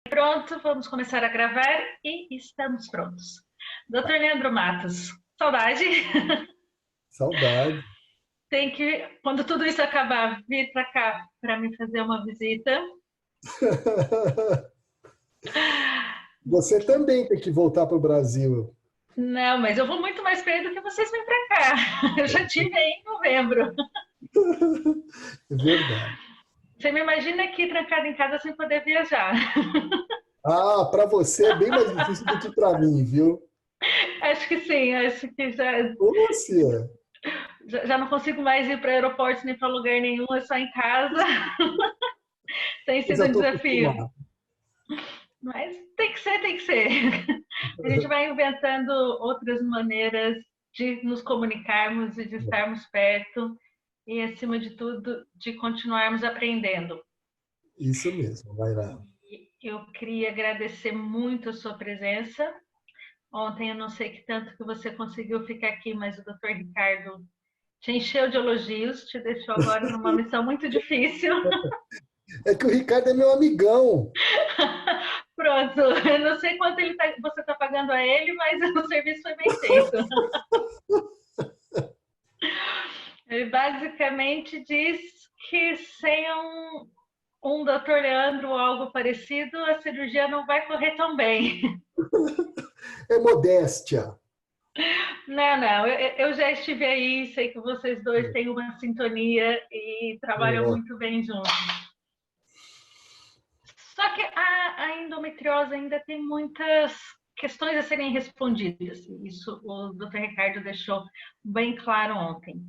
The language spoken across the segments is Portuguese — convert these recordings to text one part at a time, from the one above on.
Pronto, vamos começar a gravar e estamos prontos. Doutor Leandro Matos, saudade. Saudade. Tem que, quando tudo isso acabar, vir para cá para me fazer uma visita. Você também tem que voltar para o Brasil. Não, mas eu vou muito mais para aí do que vocês vêm para cá. Eu já tive aí em novembro. É verdade. Você me imagina aqui trancada em casa sem poder viajar. Ah, para você é bem mais difícil do que para mim, viu? Acho que sim, acho que Ou você? já não consigo mais ir para aeroportos nem para lugar nenhum, é só em casa. Tem Eu sido já um estou desafio. acostumado. Mas tem que ser, tem que ser. A gente vai inventando outras maneiras de nos comunicarmos e de estarmos perto e, acima de tudo, de continuarmos aprendendo. Isso mesmo, vai lá. Eu queria agradecer muito a sua presença. Ontem eu não sei que tanto que você conseguiu ficar aqui, mas o Dr. Ricardo te encheu de elogios, te deixou agora numa missão muito difícil. É que o Ricardo é meu amigão. Pronto, eu não sei quanto você está pagando a ele, mas o serviço foi bem feito. Ele basicamente diz que sem um doutor Leandro ou algo parecido, a cirurgia não vai correr tão bem. É modéstia. Não, eu já estive aí, sei que vocês dois têm uma sintonia e trabalham Ó, muito bem juntos. Só que a endometriose ainda tem muitas questões a serem respondidas. Isso o Dr. Ricardo deixou bem claro ontem.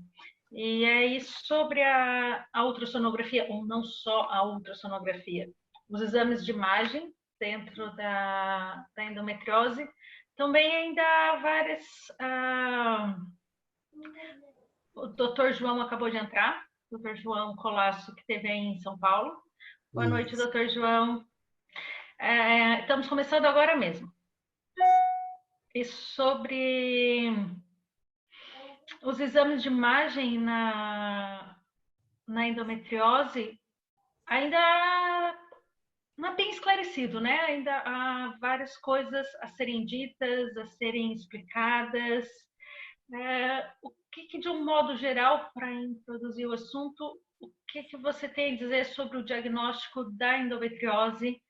E aí, sobre a ultrassonografia, ou não só a ultrassonografia, os exames de imagem dentro da endometriose, também ainda há várias. O doutor João acabou de entrar, o doutor João Colasso, que esteve aí em São Paulo. Boa noite, isso. doutor João. Estamos começando agora mesmo. E sobre os exames de imagem na endometriose, ainda não é bem esclarecido, né? Ainda há várias coisas a serem ditas, a serem explicadas. O que, de um modo geral, para introduzir o assunto, o que você tem a dizer sobre o diagnóstico da endometriose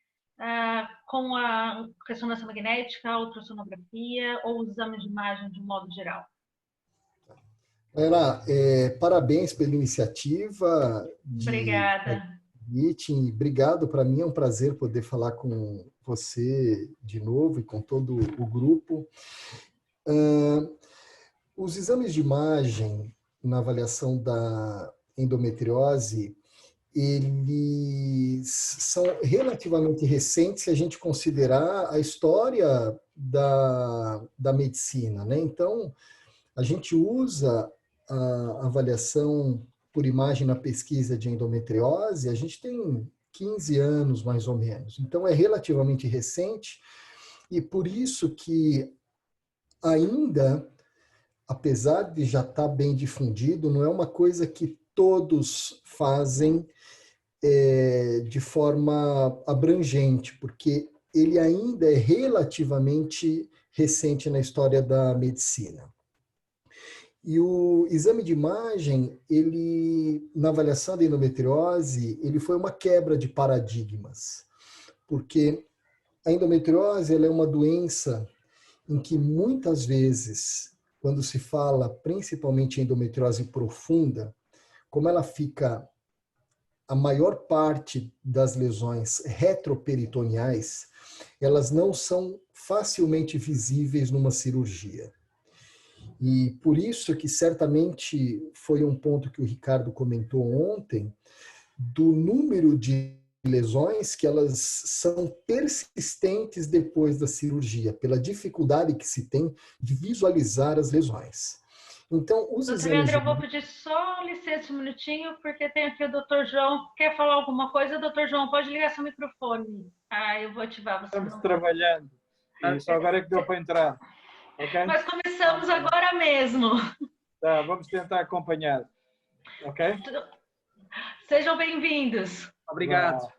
com a ressonância magnética, a ultrassonografia ou os exames de imagem de um modo geral? Ana, parabéns pela iniciativa de Obrigada. meeting. Obrigado, para mim é um prazer poder falar com você de novo e com todo o grupo. Os exames de imagem na avaliação da endometriose, eles são relativamente recentes se a gente considerar a história da medicina, né? Então, a gente usa a avaliação por imagem na pesquisa de endometriose, a gente tem 15 anos mais ou menos. Então, é relativamente recente e por isso que ainda, apesar de já estar bem difundido, não é uma coisa que todos fazem de forma abrangente, porque ele ainda é relativamente recente na história da medicina. E o exame de imagem, ele, na avaliação da endometriose, ele foi uma quebra de paradigmas, porque a endometriose ela é uma doença em que muitas vezes, quando se fala principalmente em endometriose profunda, como ela fica a maior parte das lesões retroperitoneais, elas não são facilmente visíveis numa cirurgia. E por isso que certamente foi um ponto que o Ricardo comentou ontem, do número de lesões que elas são persistentes depois da cirurgia, pela dificuldade que se tem de visualizar as lesões. Então, os Doutor exames Leandro, de... eu vou pedir só licença um minutinho, porque tem aqui o doutor João. Quer falar alguma coisa? Doutor João, pode ligar seu microfone. Eu vou ativar, você Estamos não... trabalhando. E só agora é que deu para entrar. Ok? Nós começamos agora mesmo. Tá, vamos tentar acompanhar. Ok? Sejam bem-vindos. Obrigado.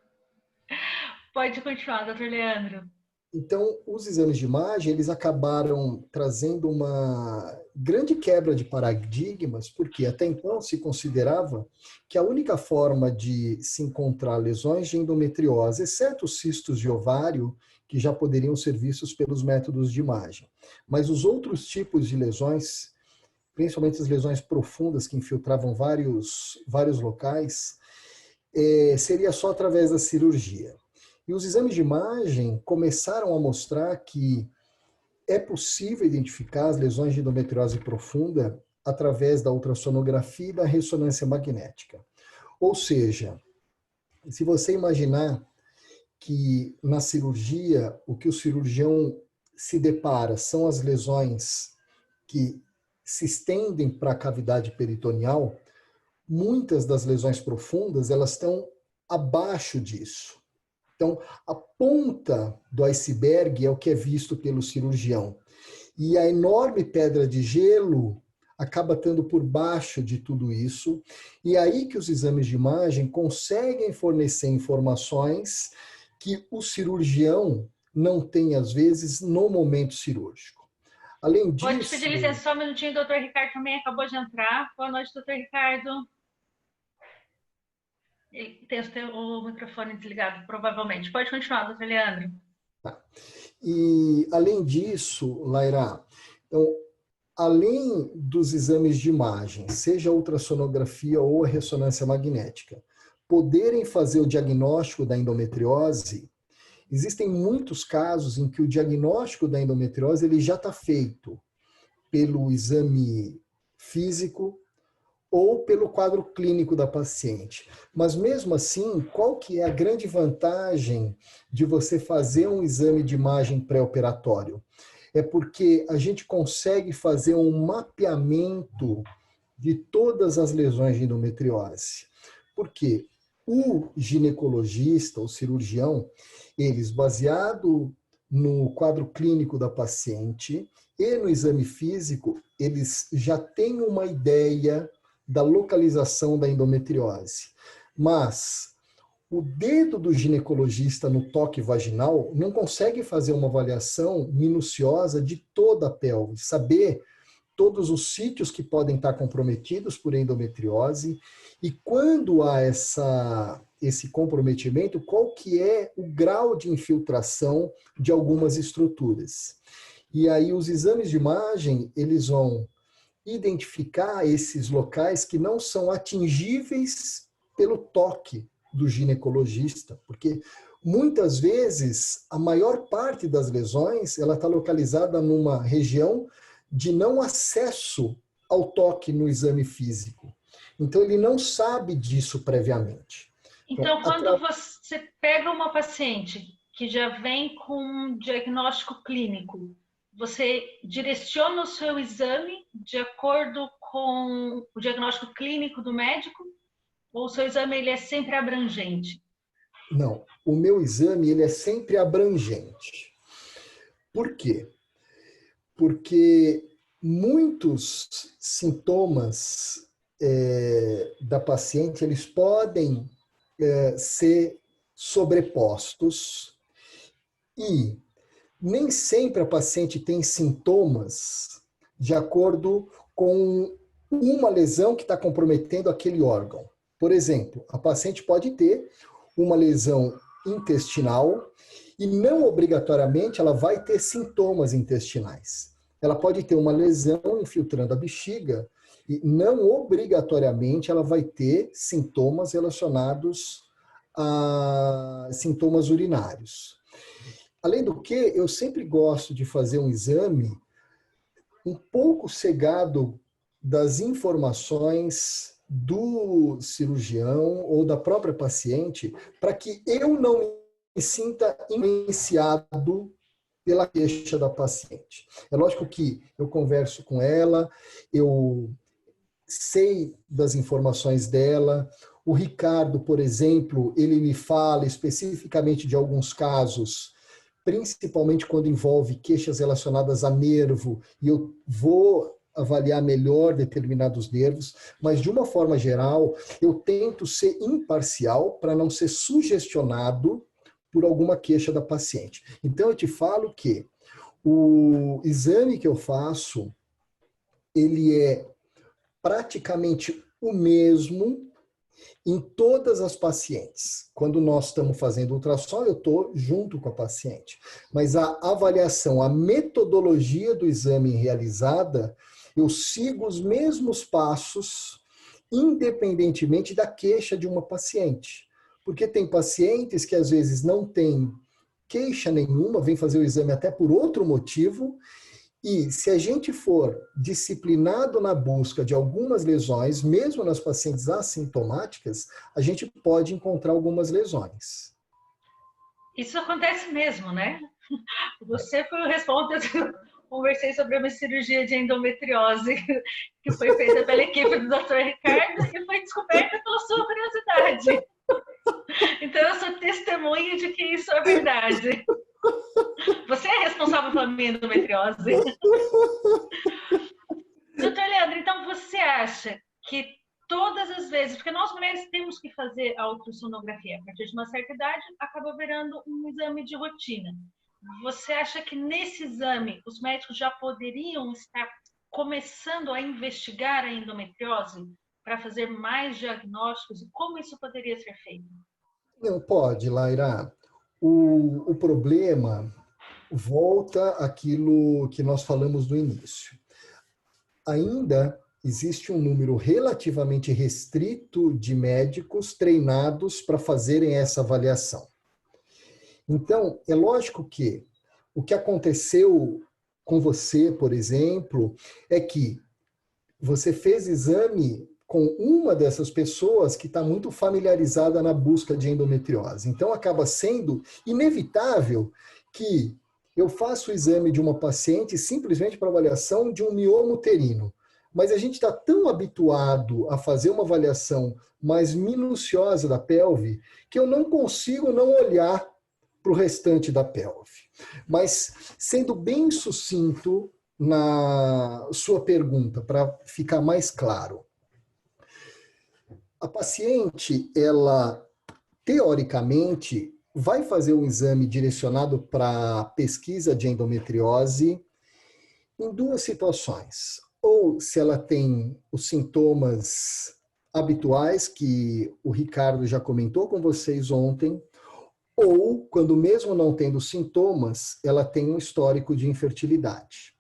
Pode continuar, doutor Leandro. Então, os exames de imagem, eles acabaram trazendo uma grande quebra de paradigmas, porque até então se considerava que a única forma de se encontrar lesões de endometriose, exceto os cistos de ovário, que já poderiam ser vistos pelos métodos de imagem. Mas os outros tipos de lesões, principalmente as lesões profundas que infiltravam vários locais, seria só através da cirurgia. E os exames de imagem começaram a mostrar que é possível identificar as lesões de endometriose profunda através da ultrassonografia e da ressonância magnética. Ou seja, se você imaginar que na cirurgia o que o cirurgião se depara são as lesões que se estendem para a cavidade peritoneal, muitas das lesões profundas elas estão abaixo disso. Então, a ponta do iceberg é o que é visto pelo cirurgião. E a enorme pedra de gelo acaba estando por baixo de tudo isso. E é aí que os exames de imagem conseguem fornecer informações que o cirurgião não tem, às vezes, no momento cirúrgico. Além disso... Pode pedir licença só um minutinho, o doutor Ricardo também acabou de entrar. Boa noite, doutor Ricardo. Ele tem o microfone desligado, provavelmente. Pode continuar, doutor Leandro. Tá. E, além disso, Laira, então, além dos exames de imagem, seja a ultrassonografia ou a ressonância magnética, poderem fazer o diagnóstico da endometriose, existem muitos casos em que o diagnóstico da endometriose ele já está feito pelo exame físico, ou pelo quadro clínico da paciente. Mas mesmo assim, qual que é a grande vantagem de você fazer um exame de imagem pré-operatório? É porque a gente consegue fazer um mapeamento de todas as lesões de endometriose. Porque o ginecologista, o cirurgião, eles, baseado no quadro clínico da paciente e no exame físico, eles já têm uma ideia da localização da endometriose. Mas o dedo do ginecologista no toque vaginal não consegue fazer uma avaliação minuciosa de toda a pelve, saber todos os sítios que podem estar comprometidos por endometriose e quando há esse comprometimento, qual que é o grau de infiltração de algumas estruturas. E aí os exames de imagem, eles vão identificar esses locais que não são atingíveis pelo toque do ginecologista, porque muitas vezes a maior parte das lesões ela está localizada numa região de não acesso ao toque no exame físico. Então ele não sabe disso previamente. Então, quando você pega uma paciente que já vem com um diagnóstico clínico, você direciona o seu exame de acordo com o diagnóstico clínico do médico? Ou o seu exame ele é sempre abrangente? Não, o meu exame ele é sempre abrangente. Por quê? Porque muitos sintomas da paciente eles podem ser sobrepostos e nem sempre a paciente tem sintomas de acordo com uma lesão que está comprometendo aquele órgão. Por exemplo, a paciente pode ter uma lesão intestinal e não obrigatoriamente ela vai ter sintomas intestinais. Ela pode ter uma lesão infiltrando a bexiga e não obrigatoriamente ela vai ter sintomas relacionados a sintomas urinários. Além do que, eu sempre gosto de fazer um exame um pouco cegado das informações do cirurgião ou da própria paciente, para que eu não me sinta influenciado pela queixa da paciente. É lógico que eu converso com ela, eu sei das informações dela. O Ricardo, por exemplo, ele me fala especificamente de alguns casos, principalmente quando envolve queixas relacionadas a nervo, e eu vou avaliar melhor determinados nervos, mas de uma forma geral, eu tento ser imparcial para não ser sugestionado por alguma queixa da paciente. Então, eu te falo que o exame que eu faço, ele é praticamente o mesmo em todas as pacientes. Quando nós estamos fazendo ultrassom, eu estou junto com a paciente. Mas a avaliação, a metodologia do exame realizada, eu sigo os mesmos passos, independentemente da queixa de uma paciente. Porque tem pacientes que às vezes não têm queixa nenhuma, vêm fazer o exame até por outro motivo, e se a gente for disciplinado na busca de algumas lesões, mesmo nas pacientes assintomáticas, a gente pode encontrar algumas lesões. Isso acontece mesmo, né? Você foi o responsável. Eu conversei sobre uma cirurgia de endometriose que foi feita pela equipe do Dr. Ricardo e foi descoberta pela sua curiosidade. Então, eu sou testemunha de que isso é verdade. Você é responsável pela minha endometriose. Doutor Leandro, então você acha que todas as vezes, porque nós mulheres temos que fazer a ultrassonografia, a partir de uma certa idade, acaba virando um exame de rotina. Você acha que nesse exame os médicos já poderiam estar começando a investigar a endometriose para fazer mais diagnósticos? E como isso poderia ser feito? Não pode, Laira. O problema volta àquilo que nós falamos no início. Ainda existe um número relativamente restrito de médicos treinados para fazerem essa avaliação. Então, é lógico que o que aconteceu com você, por exemplo, é que você fez exame com uma dessas pessoas que está muito familiarizada na busca de endometriose. Então, acaba sendo inevitável que eu faça o exame de uma paciente simplesmente para avaliação de um mioma uterino. Mas a gente está tão habituado a fazer uma avaliação mais minuciosa da pelve que eu não consigo não olhar para o restante da pelve. Mas, sendo bem sucinto na sua pergunta, para ficar mais claro, a paciente, ela, teoricamente, vai fazer um exame direcionado para pesquisa de endometriose em duas situações. Ou se ela tem os sintomas habituais, que o Ricardo já comentou com vocês ontem, ou quando mesmo não tendo sintomas, ela tem um histórico de infertilidade.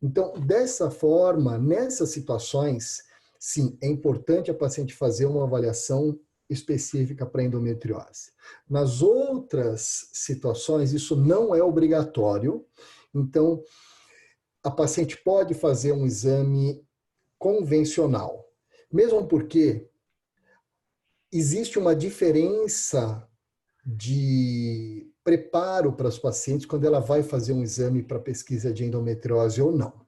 Então, dessa forma, nessas situações, sim, é importante a paciente fazer uma avaliação específica para endometriose. Nas outras situações, isso não é obrigatório. Então, a paciente pode fazer um exame convencional, mesmo porque existe uma diferença de preparo para os pacientes quando ela vai fazer um exame para pesquisa de endometriose ou não.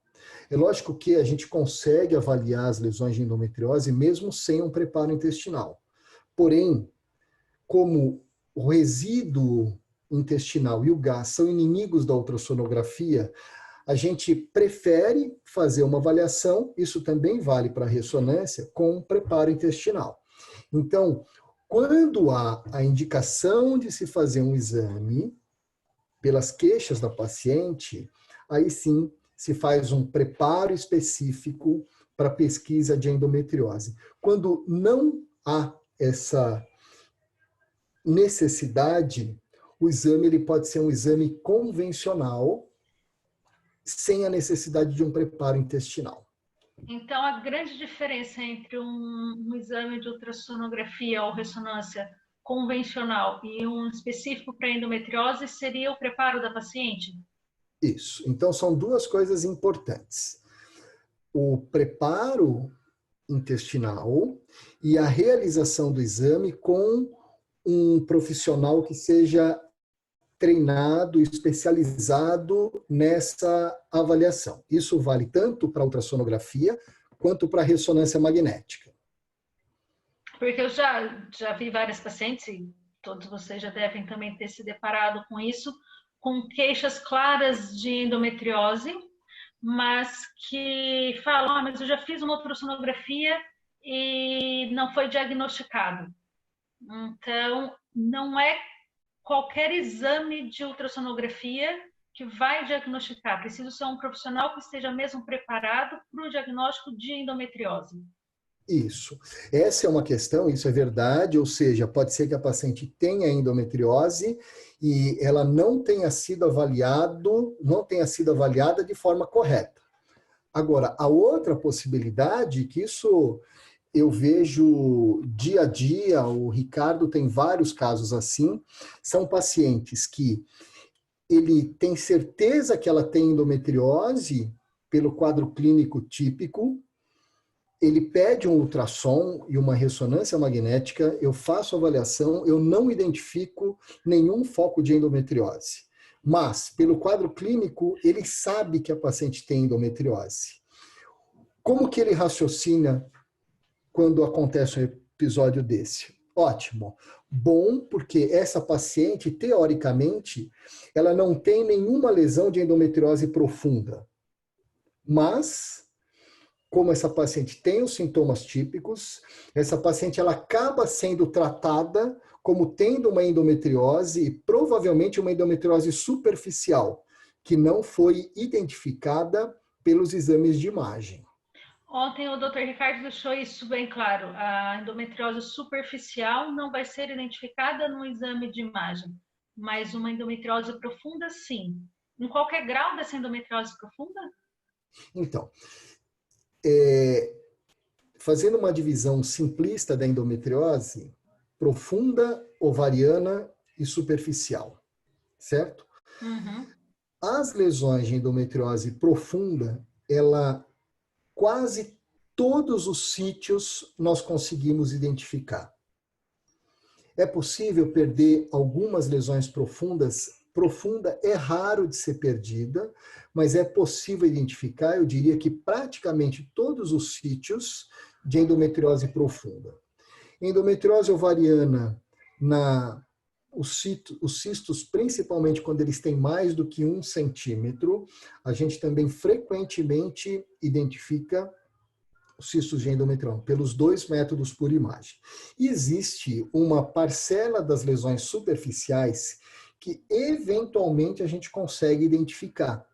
É lógico que a gente consegue avaliar as lesões de endometriose mesmo sem um preparo intestinal. Porém, como o resíduo intestinal e o gás são inimigos da ultrassonografia, a gente prefere fazer uma avaliação, isso também vale para a ressonância, com preparo intestinal. Então, quando há a indicação de se fazer um exame pelas queixas da paciente, aí sim se faz um preparo específico para pesquisa de endometriose. Quando não há essa necessidade, o exame ele pode ser um exame convencional, sem a necessidade de um preparo intestinal. Então, a grande diferença entre um exame de ultrassonografia ou ressonância convencional e um específico para endometriose seria o preparo da paciente? Isso. Então, são duas coisas importantes. O preparo intestinal e a realização do exame com um profissional que seja treinado, especializado nessa avaliação. Isso vale tanto para a ultrassonografia quanto para a ressonância magnética. Porque eu já vi várias pacientes, e todos vocês já devem também ter se deparado com isso, com queixas claras de endometriose, mas que falam, mas eu já fiz uma ultrassonografia e não foi diagnosticado. Então, não é qualquer exame de ultrassonografia que vai diagnosticar. Preciso ser um profissional que esteja mesmo preparado para o diagnóstico de endometriose. Isso. Essa é uma questão, isso é verdade, ou seja, pode ser que a paciente tenha endometriose e ela não tenha sido avaliada de forma correta. Agora, a outra possibilidade, que isso eu vejo dia a dia, o Ricardo tem vários casos assim, são pacientes que ele tem certeza que ela tem endometriose pelo quadro clínico típico, ele pede um ultrassom e uma ressonância magnética, eu faço a avaliação, eu não identifico nenhum foco de endometriose. Mas, pelo quadro clínico, ele sabe que a paciente tem endometriose. Como que ele raciocina quando acontece um episódio desse? Ótimo. Bom, porque essa paciente, teoricamente, ela não tem nenhuma lesão de endometriose profunda. Mas, como essa paciente tem os sintomas típicos, essa paciente ela acaba sendo tratada como tendo uma endometriose, e provavelmente uma endometriose superficial, que não foi identificada pelos exames de imagem. Ontem o Dr. Ricardo deixou isso bem claro. A endometriose superficial não vai ser identificada no exame de imagem, mas uma endometriose profunda, sim. Em qualquer grau dessa endometriose profunda? Então, fazendo uma divisão simplista da endometriose, profunda, ovariana e superficial, certo? Uhum. As lesões de endometriose profunda, quase todos os sítios nós conseguimos identificar. É possível perder algumas lesões profundas. Profunda é raro de ser perdida, mas é possível identificar, eu diria que praticamente todos os sítios de endometriose profunda. Endometriose ovariana, os cistos, principalmente quando eles têm mais do que 1 centímetro, a gente também frequentemente identifica os cistos de endometrioma pelos 2 métodos por imagem. E existe uma parcela das lesões superficiais que eventualmente a gente consegue identificar,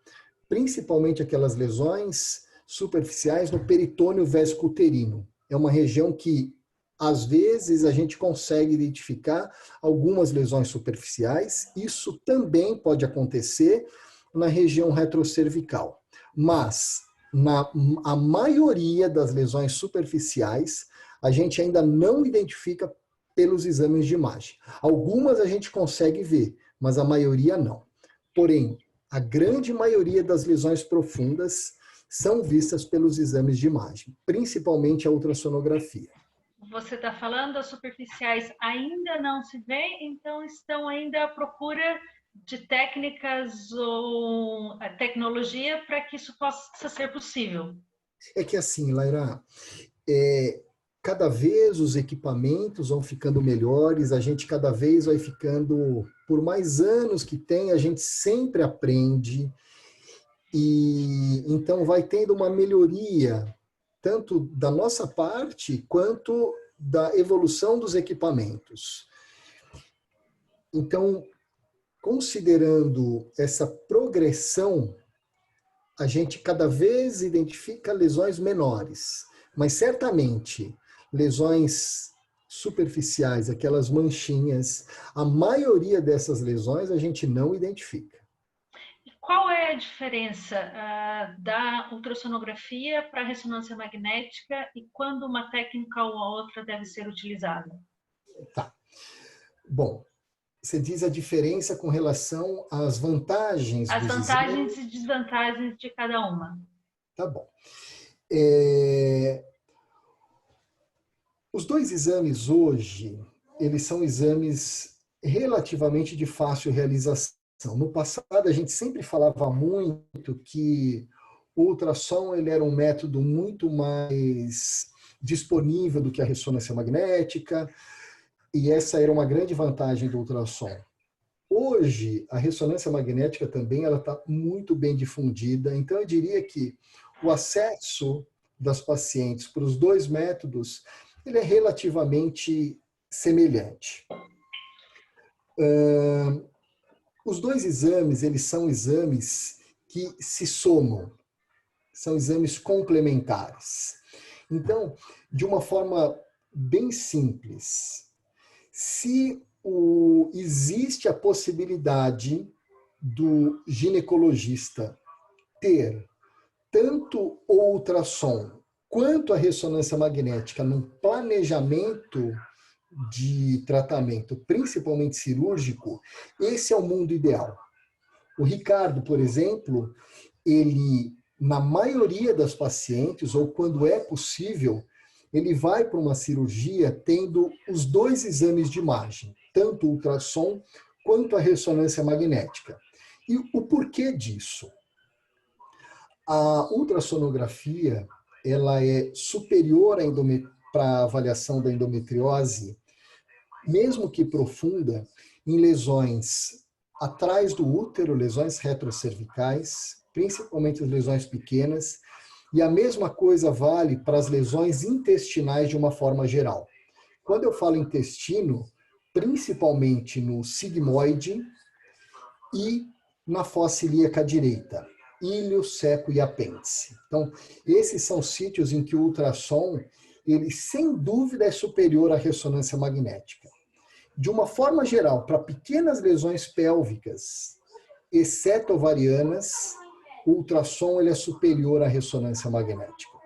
principalmente aquelas lesões superficiais no peritônio vesco-uterino. É uma região que às vezes a gente consegue identificar algumas lesões superficiais. Isso também pode acontecer na região retrocervical. Mas a maioria das lesões superficiais a gente ainda não identifica pelos exames de imagem. Algumas a gente consegue ver, mas a maioria não. Porém, a grande maioria das lesões profundas são vistas pelos exames de imagem, principalmente a ultrassonografia. Você está falando, as superficiais ainda não se vê, então estão ainda à procura de técnicas ou tecnologia para que isso possa ser possível. É que assim, Laira, cada vez os equipamentos vão ficando melhores, a gente cada vez vai ficando, por mais anos que tem, a gente sempre aprende, e então vai tendo uma melhoria, tanto da nossa parte, quanto da evolução dos equipamentos. Então, considerando essa progressão, a gente cada vez identifica lesões menores, mas certamente lesões superficiais, aquelas manchinhas, a maioria dessas lesões a gente não identifica. Qual é a diferença da ultrassonografia para a ressonância magnética e quando uma técnica ou a outra deve ser utilizada? Tá. Bom, você diz a diferença com relação às vantagens As dos vantagens exames? e desvantagens de cada uma. Tá bom. Os 2 exames hoje, eles são exames relativamente de fácil realização. No passado, a gente sempre falava muito que o ultrassom ele era um método muito mais disponível do que a ressonância magnética, e essa era uma grande vantagem do ultrassom. Hoje, a ressonância magnética também está muito bem difundida, então eu diria que o acesso das pacientes para os 2 métodos ele é relativamente semelhante. Os dois exames, eles são exames que se somam, são exames complementares. Então, de uma forma bem simples, se existe a possibilidade do ginecologista ter tanto o ultrassom quanto a ressonância magnética num planejamento de tratamento, principalmente cirúrgico, esse é o mundo ideal. O Ricardo, por exemplo, ele, na maioria das pacientes, ou quando é possível, ele vai para uma cirurgia tendo os dois exames de imagem, tanto o ultrassom quanto a ressonância magnética. E o porquê disso? A ultrassonografia, ela é superior para a avaliação da endometriose, mesmo que profunda, em lesões atrás do útero, lesões retrocervicais, principalmente as lesões pequenas, e a mesma coisa vale para as lesões intestinais de uma forma geral. Quando eu falo intestino, principalmente no sigmoide e na fossa ilíaca direita, íleo, seco e apêndice. Então, esses são sítios em que o ultrassom, ele sem dúvida é superior à ressonância magnética. De uma forma geral, para pequenas lesões pélvicas, exceto ovarianas, o ultrassom ele é superior à ressonância magnética.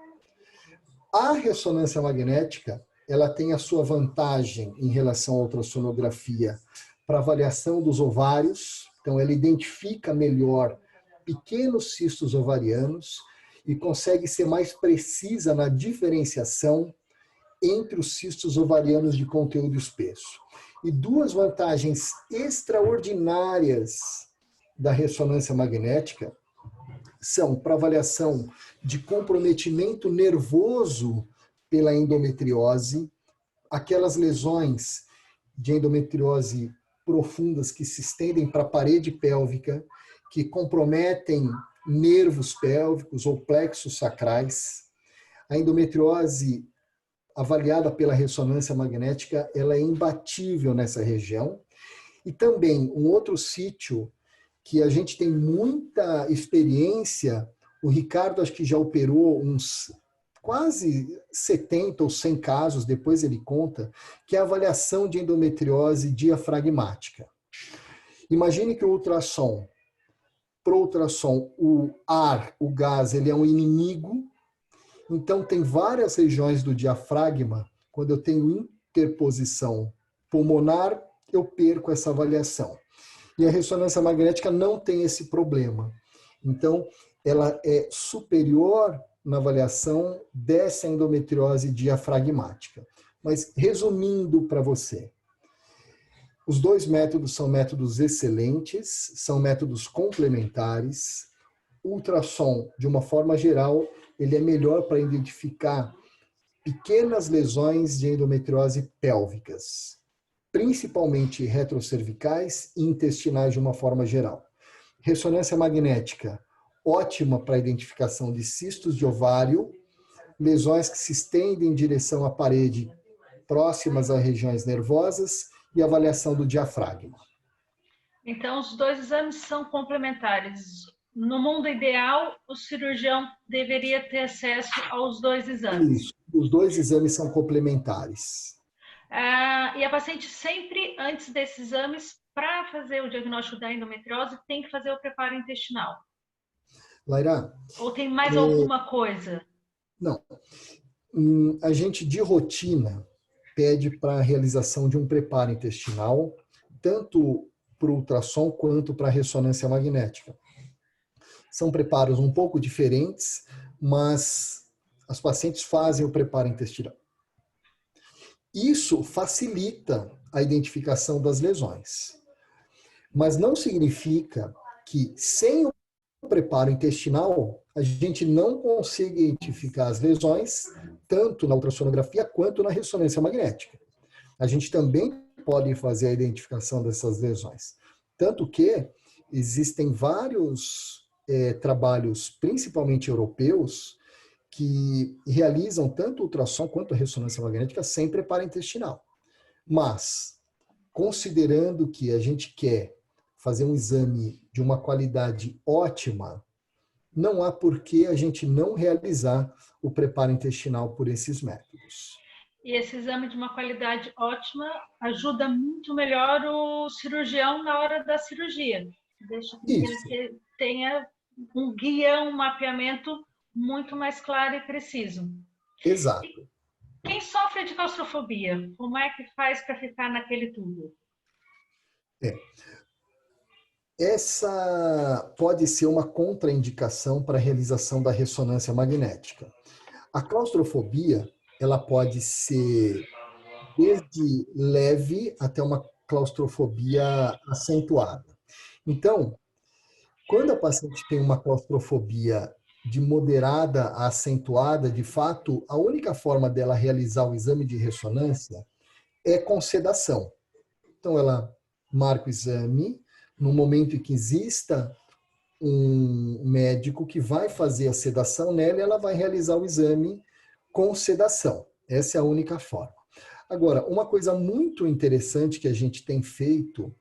A ressonância magnética, ela tem a sua vantagem em relação à ultrassonografia para avaliação dos ovários, então ela identifica melhor pequenos cistos ovarianos e consegue ser mais precisa na diferenciação entre os cistos ovarianos de conteúdo espesso. E duas vantagens extraordinárias da ressonância magnética são para avaliação de comprometimento nervoso pela endometriose, aquelas lesões de endometriose profundas que se estendem para a parede pélvica, que comprometem nervos pélvicos ou plexos sacrais. A endometriose avaliada pela ressonância magnética, ela é imbatível nessa região. E também um outro sítio que a gente tem muita experiência, o Ricardo acho que já operou uns quase 70 ou 100 casos, depois ele conta, que é a avaliação de endometriose diafragmática. Imagine que o ultrassom, para o ultrassom, o ar, o gás, ele é um inimigo. Então, tem várias regiões do diafragma, quando eu tenho interposição pulmonar, eu perco essa avaliação. E a ressonância magnética não tem esse problema. Então, ela é superior na avaliação dessa endometriose diafragmática. Mas, resumindo para você, os dois métodos são métodos excelentes, são métodos complementares. O ultrassom, de uma forma geral, ele é melhor para identificar pequenas lesões de endometriose pélvicas, principalmente retrocervicais e intestinais de uma forma geral. Ressonância magnética, ótima para a identificação de cistos de ovário, lesões que se estendem em direção à parede próximas às regiões nervosas e avaliação do diafragma. Então, os dois exames são complementares. No mundo ideal, o cirurgião deveria ter acesso aos dois exames. Isso, os dois exames são complementares. E a paciente sempre, antes desses exames, para fazer o diagnóstico da endometriose, tem que fazer o preparo intestinal. Laira? Ou tem mais alguma coisa? Não. A gente, de rotina, pede para a realização de um preparo intestinal, tanto para o ultrassom quanto para a ressonância magnética. São preparos um pouco diferentes, mas as pacientes fazem o preparo intestinal. Isso facilita a identificação das lesões. Mas não significa que, sem o preparo intestinal, a gente não consiga identificar as lesões, tanto na ultrassonografia quanto na ressonância magnética. A gente também pode fazer a identificação dessas lesões. Tanto que existem vários trabalhos, principalmente europeus, que realizam tanto o ultrassom quanto a ressonância magnética sem preparo intestinal. Mas considerando que a gente quer fazer um exame de uma qualidade ótima, não há por que a gente não realizar o preparo intestinal por esses métodos. E esse exame de uma qualidade ótima ajuda muito melhor o cirurgião na hora da cirurgia. Deixa com que ele tenha um guia, um mapeamento muito mais claro e preciso. Exato. E quem sofre de claustrofobia, como é que faz para ficar naquele tubo? Essa pode ser uma contraindicação para a realização da ressonância magnética. A claustrofobia, ela pode ser desde leve até uma claustrofobia acentuada. Então, quando a paciente tem uma claustrofobia de moderada a acentuada, de fato, a única forma dela realizar o exame de ressonância é com sedação. Então, ela marca o exame, no momento em que exista um médico que vai fazer a sedação nela, ela vai realizar o exame com sedação. Essa é a única forma. Agora, uma coisa muito interessante que a gente tem feito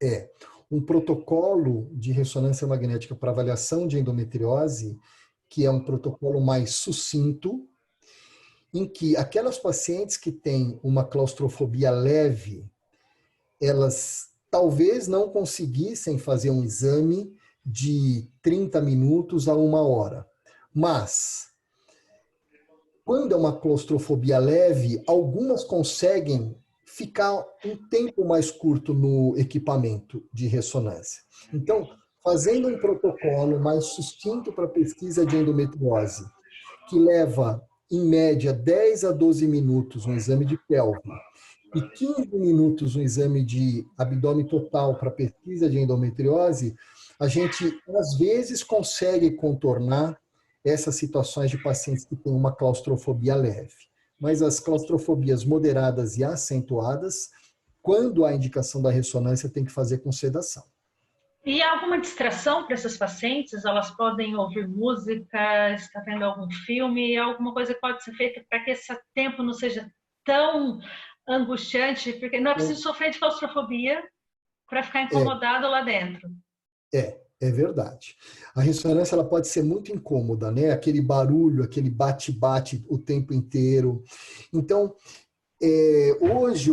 é um protocolo de ressonância magnética para avaliação de endometriose, que é um protocolo mais sucinto, em que aquelas pacientes que têm uma claustrofobia leve, elas talvez não conseguissem fazer um exame de 30 minutos a 1 hora. Mas, quando é uma claustrofobia leve, algumas conseguem ficar um tempo mais curto no equipamento de ressonância. Então, fazendo um protocolo mais sucinto para pesquisa de endometriose, que leva, em média, 10 a 12 minutos um exame de pelve e 15 minutos um exame de abdômen total para pesquisa de endometriose, a gente, às vezes, consegue contornar essas situações de pacientes que têm uma claustrofobia leve. Mas as claustrofobias moderadas e acentuadas, quando há indicação da ressonância, tem que fazer com sedação. E há alguma distração para essas pacientes? Elas podem ouvir música, estar vendo algum filme, alguma coisa que pode ser feita para que esse tempo não seja tão angustiante, porque não é preciso sofrer de claustrofobia para ficar incomodado lá dentro. É verdade. A ressonância ela pode ser muito incômoda, né? Aquele barulho, aquele bate-bate o tempo inteiro. Então, hoje,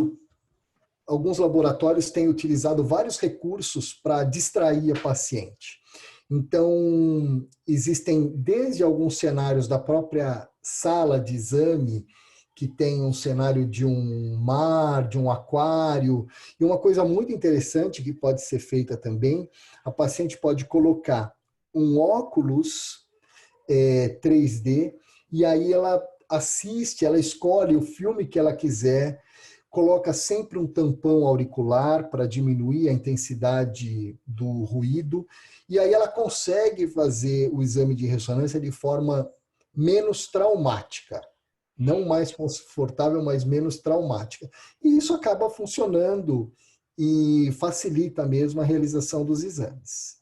alguns laboratórios têm utilizado vários recursos para distrair a paciente. Então, existem desde alguns cenários da própria sala de exame, que tem um cenário de um mar, de um aquário, e uma coisa muito interessante que pode ser feita também, a paciente pode colocar um óculos 3D, e aí ela assiste, ela escolhe o filme que ela quiser, coloca sempre um tampão auricular para diminuir a intensidade do ruído, e aí ela consegue fazer o exame de ressonância de forma menos traumática. Não mais confortável, mas menos traumática. E isso acaba funcionando e facilita mesmo a realização dos exames.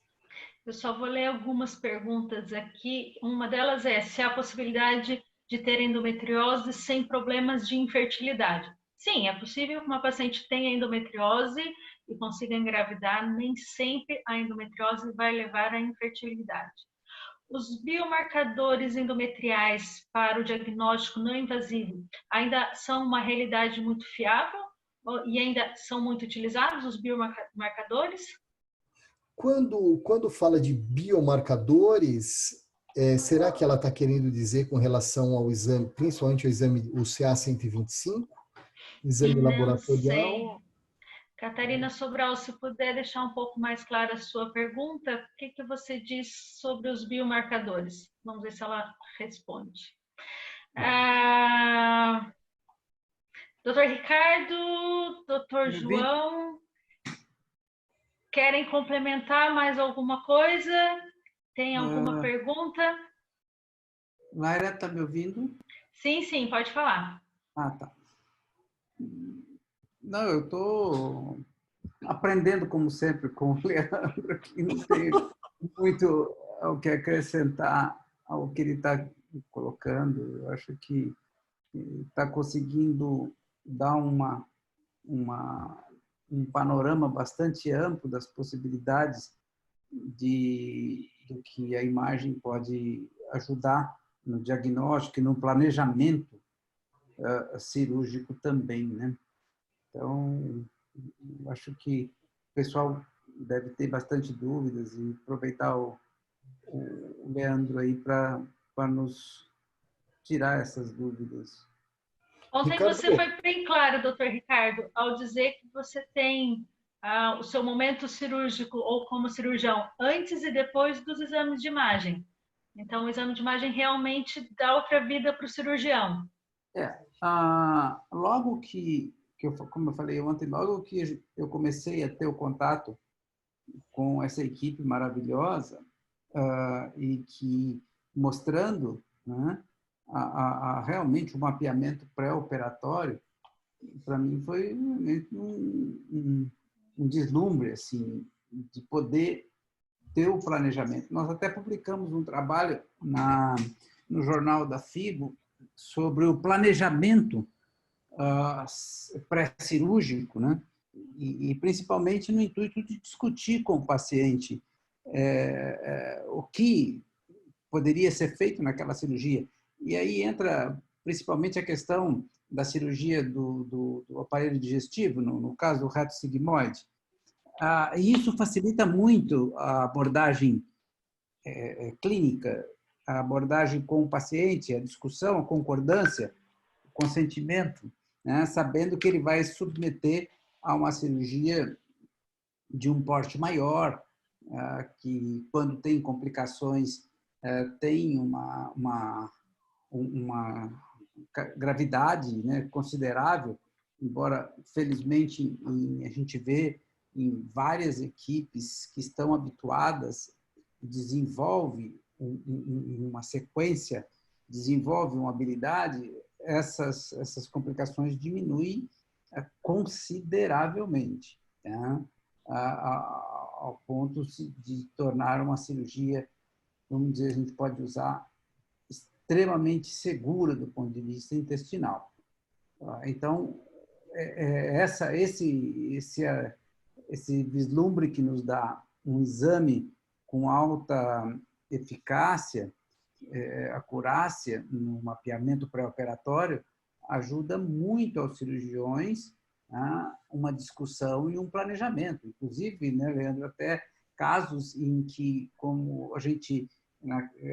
Eu só vou ler algumas perguntas aqui. Uma delas é se há possibilidade de ter endometriose sem problemas de infertilidade. Sim, é possível que uma paciente tenha endometriose e consiga engravidar. Nem sempre a endometriose vai levar à infertilidade. Os biomarcadores endometriais para o diagnóstico não invasivo ainda são uma realidade muito fiável e ainda são muito utilizados os biomarcadores? Quando fala de biomarcadores, será que ela está querendo dizer com relação ao exame, principalmente ao exame, o CA-125? Exame laboratorial? Sei. Catarina Sobral, se puder deixar um pouco mais clara a sua pergunta, o que você diz sobre os biomarcadores? Vamos ver se ela responde. Doutor Ricardo, doutor João, querem complementar mais alguma coisa? Tem alguma pergunta? Laira, está me ouvindo? Sim, pode falar. Ah, tá. Não, eu estou aprendendo, como sempre, com o Leandro, que não tem muito o que acrescentar ao que ele está colocando. Eu acho que está conseguindo dar uma um panorama bastante amplo das possibilidades do que a imagem pode ajudar no diagnóstico e no planejamento cirúrgico também, né? Então, acho que o pessoal deve ter bastante dúvidas e aproveitar o Leandro aí para nos tirar essas dúvidas. Ontem Ricardo, você foi bem claro, doutor Ricardo, ao dizer que você tem o seu momento cirúrgico ou como cirurgião antes e depois dos exames de imagem. Então, o exame de imagem realmente dá outra vida para o cirurgião. Logo como eu falei ontem, logo que eu comecei a ter o contato com essa equipe maravilhosa e que mostrando, né, realmente o mapeamento pré-operatório, para mim foi um deslumbre assim de poder ter o planejamento. Nós até publicamos um trabalho no jornal da FIGO sobre o planejamento pré-cirúrgico, né? E principalmente no intuito de discutir com o paciente o que poderia ser feito naquela cirurgia. E aí entra principalmente a questão da cirurgia do aparelho digestivo, no caso do reto sigmoide. E isso facilita muito a abordagem clínica, a abordagem com o paciente, a discussão, a concordância, o consentimento, né? Sabendo que ele vai submeter a uma cirurgia de um porte maior, que quando tem complicações tem uma gravidade, né, considerável, embora felizmente a gente vê em várias equipes que estão habituadas, desenvolve uma sequência, desenvolve uma habilidade, essas complicações diminuem consideravelmente, né? Ao ponto de tornar uma cirurgia, vamos dizer, a gente pode usar, extremamente segura do ponto de vista intestinal. Então, esse vislumbre que nos dá um exame com alta eficácia, acurácia no mapeamento pré-operatório, ajuda muito aos cirurgiões uma discussão e um planejamento. Inclusive, né, Leandro, até casos em que, como a gente...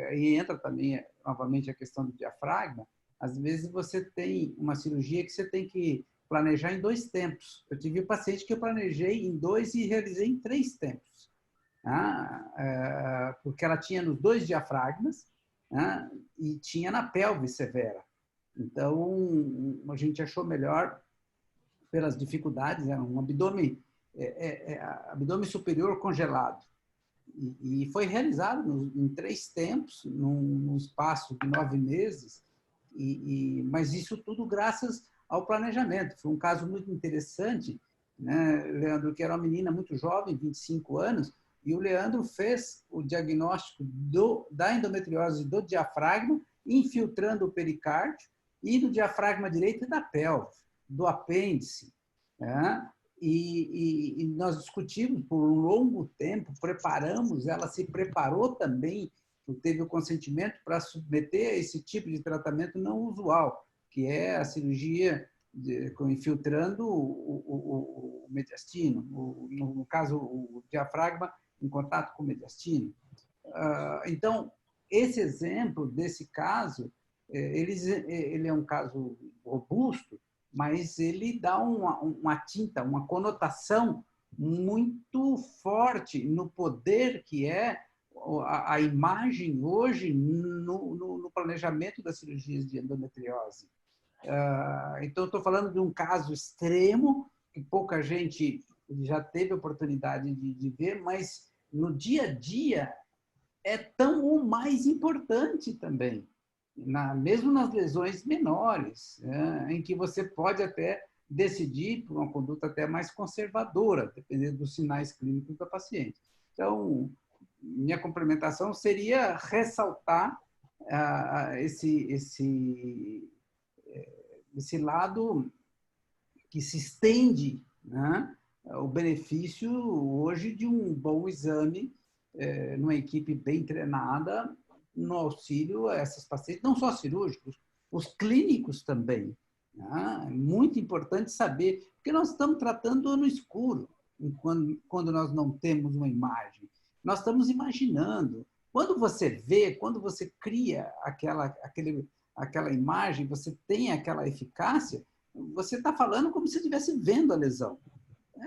Aí entra também, novamente, a questão do diafragma. Às vezes você tem uma cirurgia que você tem que planejar em 2 tempos. Eu tive um paciente que eu planejei em 2 e realizei em 3 tempos. Porque ela tinha nos 2 diafragmas e tinha na pelve severa. Então, a gente achou melhor, pelas dificuldades, era um abdômen superior congelado. E foi realizado em 3 tempos, num espaço de 9 meses, mas isso tudo graças ao planejamento. Foi um caso muito interessante, né, Leandro, que era uma menina muito jovem, 25 anos, e o Leandro fez o diagnóstico da endometriose do diafragma, infiltrando o pericárdio, e do diafragma direito e da pelve, do apêndice, né? E nós discutimos por um longo tempo, preparamos, ela se preparou também, teve o consentimento para submeter a esse tipo de tratamento não usual, que é a cirurgia infiltrando o mediastino, no caso, o diafragma em contato com o mediastino. Então, esse exemplo desse caso, ele é um caso robusto, mas ele dá uma tinta, uma conotação muito forte no poder que é a imagem hoje no planejamento das cirurgias de endometriose. Então, estou falando de um caso extremo, que pouca gente já teve a oportunidade de ver, mas no dia a dia é tão ou mais importante também. Mesmo nas lesões menores, em que você pode até decidir por uma conduta até mais conservadora, dependendo dos sinais clínicos da paciente. Então, minha complementação seria ressaltar esse lado que se estende, né, o benefício hoje de um bom exame, numa equipe bem treinada, no auxílio a essas pacientes, não só cirúrgicos, os clínicos também. Né? É muito importante saber, porque nós estamos tratando no escuro, quando nós não temos uma imagem. Nós estamos imaginando. Quando você vê, quando você cria aquela imagem, você tem aquela eficácia, você está falando como se estivesse vendo a lesão.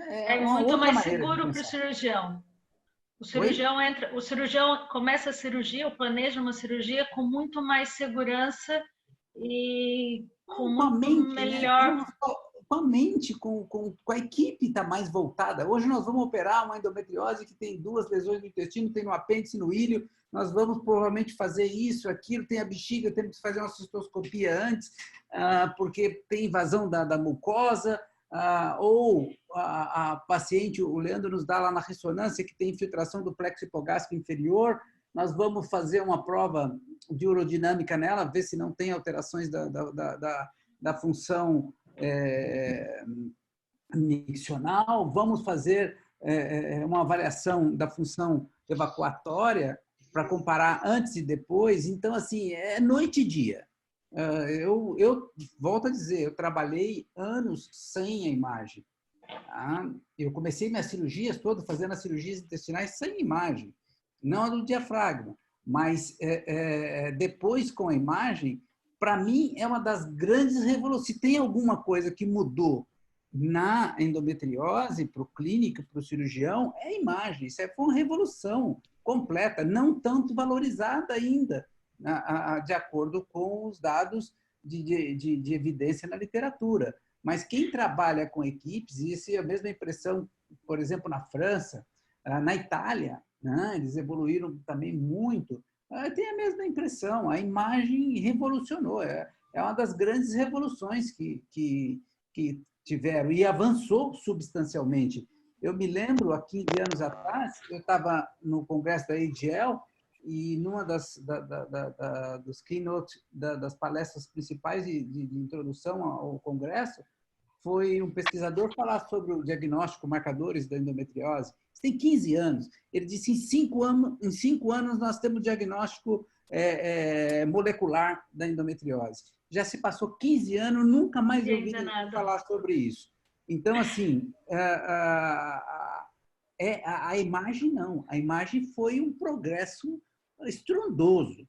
É muito mais seguro para o cirurgião. O cirurgião começa a cirurgia, ou planeja uma cirurgia com muito mais segurança e com muito melhor... Né? Com a mente, com a equipe está mais voltada. Hoje nós vamos operar uma endometriose que tem 2 lesões no intestino, tem no apêndice, no ilho. Nós vamos provavelmente fazer isso, aquilo, tem a bexiga, temos que fazer uma cistoscopia antes, porque tem invasão da mucosa, ou a paciente, o Leandro nos dá lá na ressonância que tem infiltração do plexo hipogástrico inferior. Nós vamos fazer uma prova de urodinâmica nela, ver se não tem alterações da função miccional, vamos fazer uma avaliação da função evacuatória para comparar antes e depois. Então, assim, é noite e dia. Eu volto a dizer, eu trabalhei anos sem a imagem. Tá? Eu comecei minhas cirurgias todas, fazendo as cirurgias intestinais sem imagem, não a do diafragma, mas depois com a imagem, para mim, é uma das grandes revoluções. Se tem alguma coisa que mudou na endometriose, para o clínico, para o cirurgião, é a imagem. Isso foi uma revolução completa, não tanto valorizada ainda, de acordo com os dados de evidência na literatura. Mas quem trabalha com equipes, e isso é a mesma impressão, por exemplo, na França, na Itália, né? Eles evoluíram também muito. Tem a mesma impressão, a imagem revolucionou, é uma das grandes revoluções que tiveram e avançou substancialmente. Eu me lembro, há 15 anos atrás, eu estava no congresso da AGL e numa dos keynote, das palestras principais de introdução ao congresso, foi um pesquisador falar sobre o diagnóstico, marcadores da endometriose. Isso tem 15 anos. Ele disse, em 5 anos nós temos diagnóstico molecular da endometriose. Já se passou 15 anos, nunca mais eu ouvi falar sobre isso. Então, assim, a imagem não. A imagem foi um progresso estrondoso.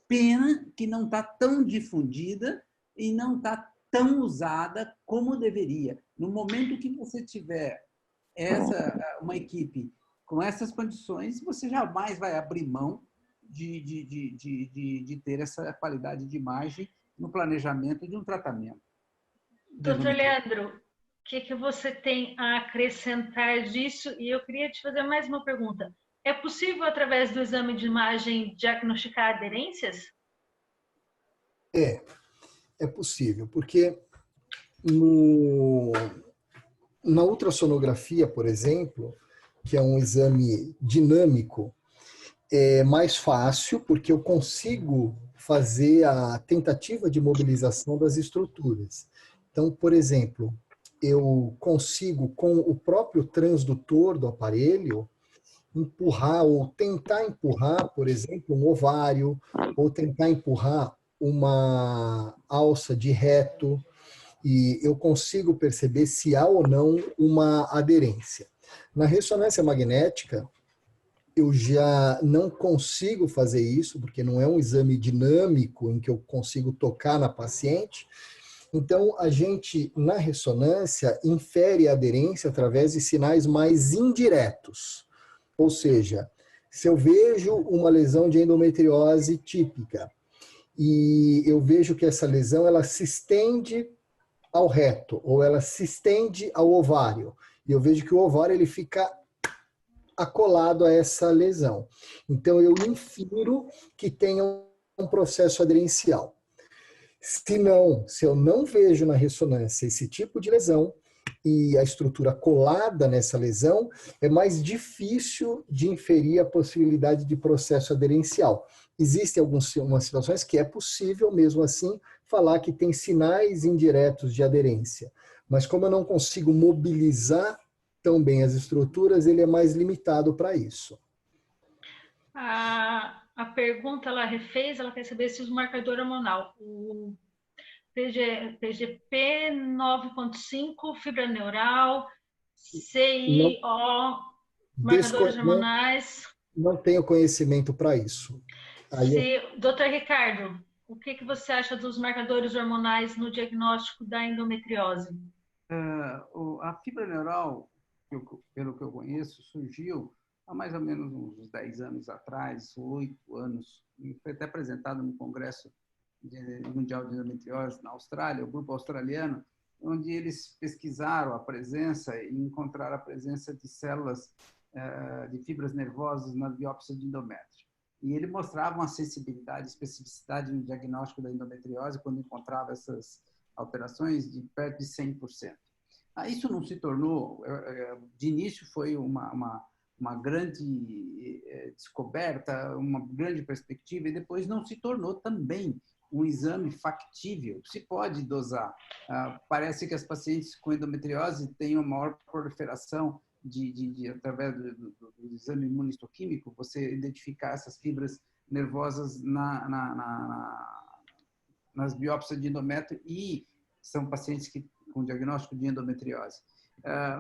Pena que não está tão difundida e não está tão usada como deveria. No momento que você tiver uma equipe com essas condições, você jamais vai abrir mão de ter essa qualidade de imagem no planejamento de um tratamento. Doutor Leandro, o que você tem a acrescentar disso? E eu queria te fazer mais uma pergunta. É possível, através do exame de imagem, diagnosticar aderências? É possível, porque na ultrassonografia, por exemplo, que é um exame dinâmico, é mais fácil, porque eu consigo fazer a tentativa de mobilização das estruturas. Então, por exemplo, eu consigo, com o próprio transdutor do aparelho, empurrar ou tentar empurrar, por exemplo, um ovário, ou tentar empurrar uma alça de reto, e eu consigo perceber se há ou não uma aderência. Na ressonância magnética, eu já não consigo fazer isso, porque não é um exame dinâmico em que eu consigo tocar na paciente. Então, a gente, na ressonância, infere a aderência através de sinais mais indiretos. Ou seja, se eu vejo uma lesão de endometriose típica, e eu vejo que essa lesão ela se estende ao reto, ou ela se estende ao ovário, e eu vejo que o ovário ele fica acolado a essa lesão. Então, eu infiro que tenha um processo aderencial. Se eu não vejo na ressonância esse tipo de lesão e a estrutura colada nessa lesão, é mais difícil de inferir a possibilidade de processo aderencial. Existem algumas situações que é possível, mesmo assim, falar que tem sinais indiretos de aderência. Mas como eu não consigo mobilizar tão bem as estruturas, ele é mais limitado para isso. A pergunta ela refez, ela quer saber se o marcador hormonal, o PGP 9.5, fibra neural, CIO, marcadores hormonais. Não tenho conhecimento para isso. Doutor Ricardo, o que você acha dos marcadores hormonais no diagnóstico da endometriose? A fibra neural, pelo que eu conheço, surgiu há mais ou menos uns 10 anos atrás, 8 anos, e foi até apresentado no Congresso Mundial de Endometriose na Austrália, o grupo australiano, onde eles pesquisaram a presença e encontraram a presença de células de fibras nervosas na biópsia de endométrio. E ele mostrava uma sensibilidade, especificidade no diagnóstico da endometriose quando encontrava essas alterações de perto de 100%. Isso não se tornou, de início foi uma grande descoberta, uma grande perspectiva, e depois não se tornou também um exame factível. Se pode dosar. Parece que as pacientes com endometriose têm uma maior proliferação através do exame imunistoquímico, você identificar essas fibras nervosas nas biópsias de endométrio, e são pacientes com diagnóstico de endometriose.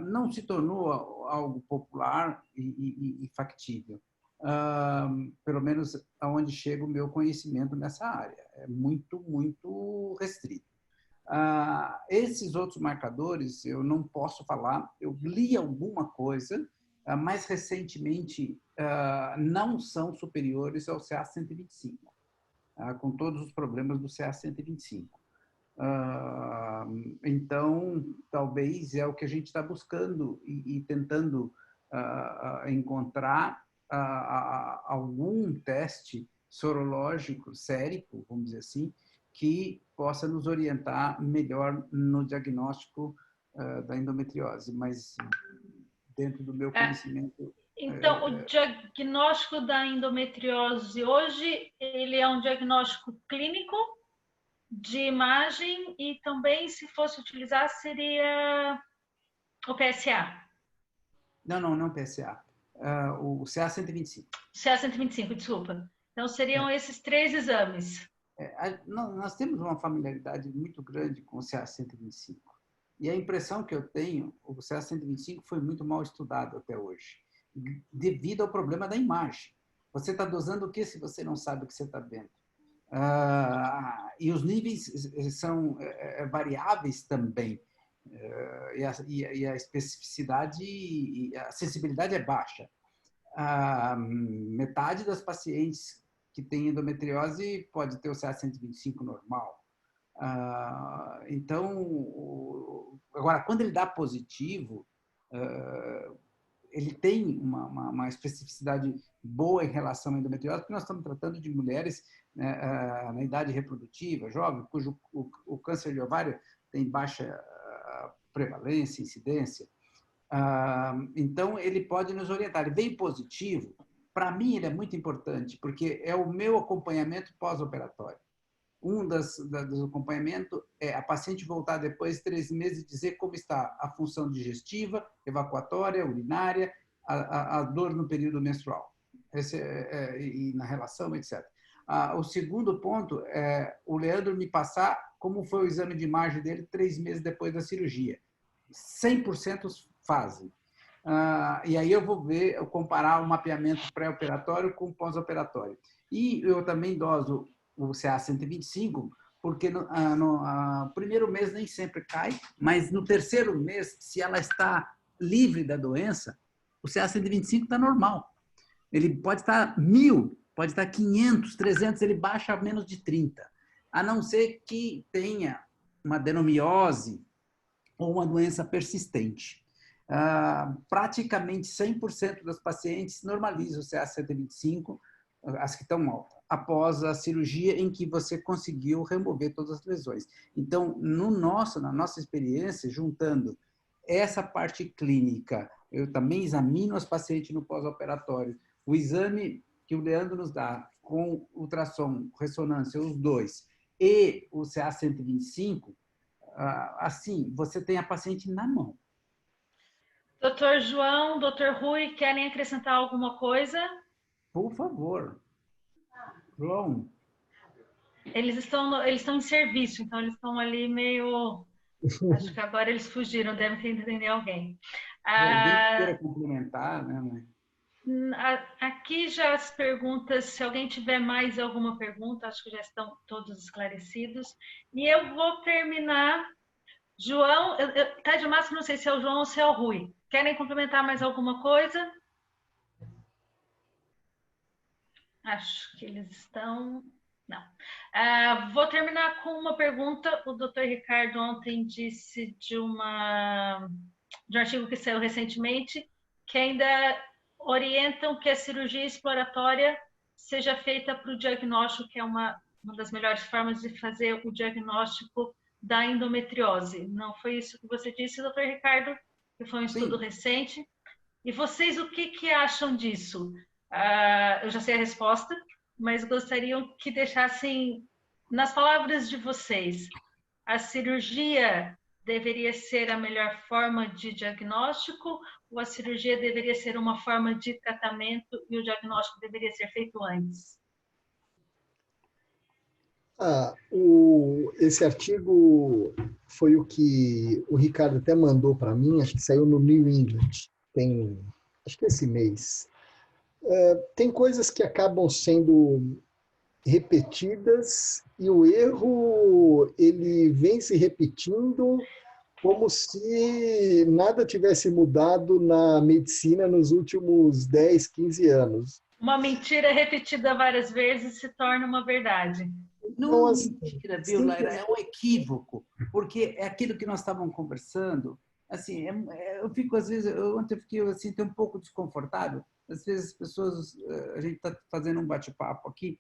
Não se tornou algo popular e factível. Pelo menos aonde chega o meu conhecimento nessa área. É muito, muito restrito. Esses outros marcadores eu não posso falar. Eu li alguma coisa, mais recentemente não são superiores ao CA-125, com todos os problemas do CA-125. Então, talvez é o que a gente está buscando e tentando encontrar algum teste sorológico, sérico, vamos dizer assim, que possa nos orientar melhor no diagnóstico da endometriose, mas dentro do meu conhecimento... Então, o diagnóstico da endometriose hoje, ele é um diagnóstico clínico de imagem e também, se fosse utilizar, seria o PSA? Não PSA. O CA-125. CA-125, desculpa. Então, seriam esses 3 exames. Nós temos uma familiaridade muito grande com o CA-125. E a impressão que eu tenho, o CA-125 foi muito mal estudado até hoje, devido ao problema da imagem. Você está dosando o que se você não sabe o que você está vendo? E os níveis são variáveis também. E a especificidade e a sensibilidade é baixa. Metade das pacientes que têm endometriose pode ter o CA-125 normal. Então, agora, quando ele dá positivo, ele tem uma especificidade boa em relação à endometriose, porque nós estamos tratando de mulheres na idade reprodutiva, jovem, cujo o câncer de ovário tem baixa prevalência, incidência. Então, ele pode nos orientar. Ele veio positivo, para mim ele é muito importante, porque é o meu acompanhamento pós-operatório. Dos acompanhamentos é a paciente voltar depois de 3 meses e dizer como está a função digestiva, evacuatória, urinária, a dor no período menstrual, e na relação, etc. O segundo ponto é o Leandro me passar como foi o exame de imagem dele 3 meses depois da cirurgia. 100% fazem. E aí eu vou comparar o mapeamento pré-operatório com pós-operatório. E eu também doso o CA-125, porque no primeiro mês nem sempre cai, mas no terceiro mês, se ela está livre da doença, o CA-125 está normal. Ele pode estar 1.000, pode estar 500, 300, ele baixa a menos de 30, a não ser que tenha uma adenomiose ou uma doença persistente. Praticamente 100% das pacientes normalizam o CA-125, as que estão altas, após a cirurgia em que você conseguiu remover todas as lesões. Então, na nossa experiência, juntando essa parte clínica, eu também examino as pacientes no pós-operatório, o exame que o Leandro nos dá com ultrassom, ressonância, os dois, e o CA-125, assim, você tem a paciente na mão. Doutor João, doutor Rui, querem acrescentar alguma coisa? Por favor. João. Eles estão em serviço, então eles estão ali meio... Acho que agora eles fugiram, devem ter entendido alguém. Alguém que queira complementar, né, mãe? Aqui já as perguntas, se alguém tiver mais alguma pergunta, acho que já estão todos esclarecidos. E eu vou terminar. João, tá de máscara, não sei se é o João ou se é o Rui. Querem complementar mais alguma coisa? Acho que eles estão... Não. Vou terminar com uma pergunta. O doutor Ricardo ontem disse de um artigo que saiu recentemente, que ainda orientam que a cirurgia exploratória seja feita para o diagnóstico, que é uma das melhores formas de fazer o diagnóstico da endometriose. Não foi isso que você disse, doutor Ricardo? Que foi um estudo recente. E vocês, o que acham disso? Eu já sei a resposta, mas gostariam que deixassem nas palavras de vocês. A cirurgia deveria ser a melhor forma de diagnóstico ou a cirurgia deveria ser uma forma de tratamento e o diagnóstico deveria ser feito antes? Esse artigo foi o que o Ricardo até mandou para mim, acho que saiu no New England, acho que esse mês. Tem coisas que acabam sendo repetidas e o erro ele vem se repetindo como se nada tivesse mudado na medicina nos últimos 10, 15 anos. Uma mentira repetida várias vezes se torna uma verdade. Não é mentira, viu, Laira? É um equívoco, porque é aquilo que nós estávamos conversando. Assim, eu fico, às vezes, ontem eu fiquei assim, até um pouco desconfortável. Às vezes as pessoas, a gente está fazendo um bate-papo aqui,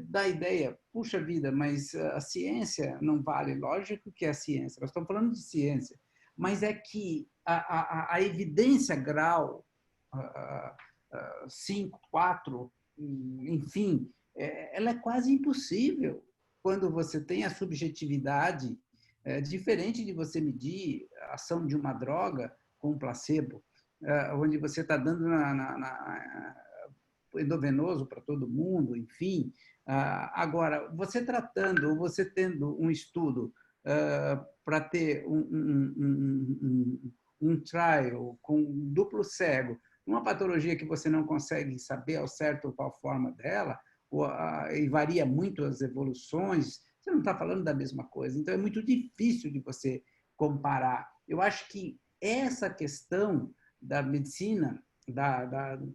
dá a ideia, puxa vida, mas a ciência não vale. Lógico que é a ciência, nós estamos falando de ciência, mas é que a evidência grau 5, 4, enfim, ela é quase impossível quando você tem a subjetividade, diferente de você medir a ação de uma droga com um placebo, onde você está dando endovenoso para todo mundo, enfim. Agora, você tratando ou você tendo um estudo para ter um trial com duplo cego, uma patologia que você não consegue saber ao certo qual forma dela, e varia muito as evoluções, você não está falando da mesma coisa. Então, é muito difícil de você comparar. Eu acho que essa questão da medicina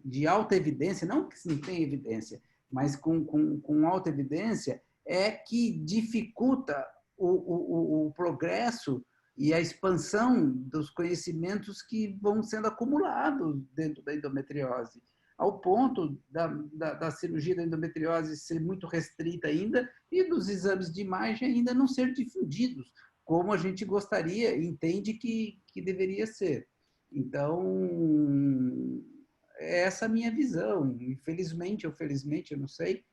de alta evidência, não que não tenha evidência, mas com alta evidência, é que dificulta o progresso e a expansão dos conhecimentos que vão sendo acumulados dentro da endometriose, ao ponto da cirurgia da endometriose ser muito restrita ainda e dos exames de imagem ainda não ser difundidos, como a gente gostaria e entende que deveria ser. Então, é essa a minha visão. Infelizmente ou felizmente, eu não sei,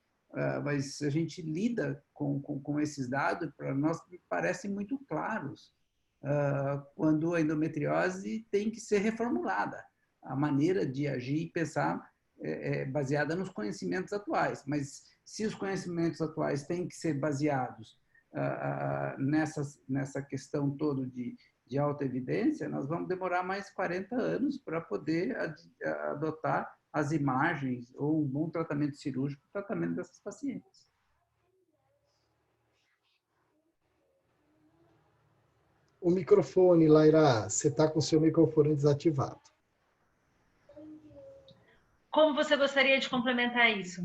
mas a gente lida com esses dados, para nós parecem muito claros, quando a endometriose tem que ser reformulada. A maneira de agir e pensar é baseada nos conhecimentos atuais, mas se os conhecimentos atuais têm que ser baseados nessa questão toda de alta evidência, nós vamos demorar mais 40 anos para poder adotar as imagens ou um bom tratamento cirúrgico para o tratamento dessas pacientes. O microfone, Laira, você está com o seu microfone desativado. Como você gostaria de complementar isso?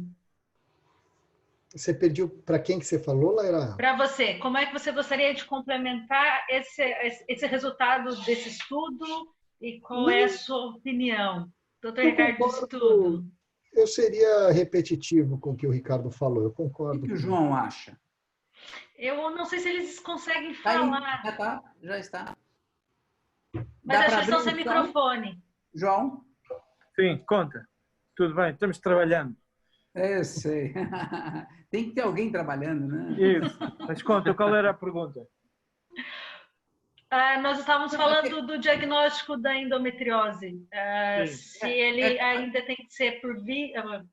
Você pediu para quem que você falou, Laira? Para você. Como é que você gostaria de complementar esse resultado desse estudo e qual é a sua opinião? Doutor Ricardo, disso tudo. Eu seria repetitivo com o que o Ricardo falou, eu concordo. O que o João acha? Eu não sei se eles conseguem falar. Já está. Mas acho que estão sem microfone. João? Sim, conta. Tudo bem, estamos trabalhando. Eu sei. Tem que ter alguém trabalhando, né? Isso. Mas conta, qual era a pergunta? Nós estávamos falando do diagnóstico da endometriose. Se ele ainda tem que ser por via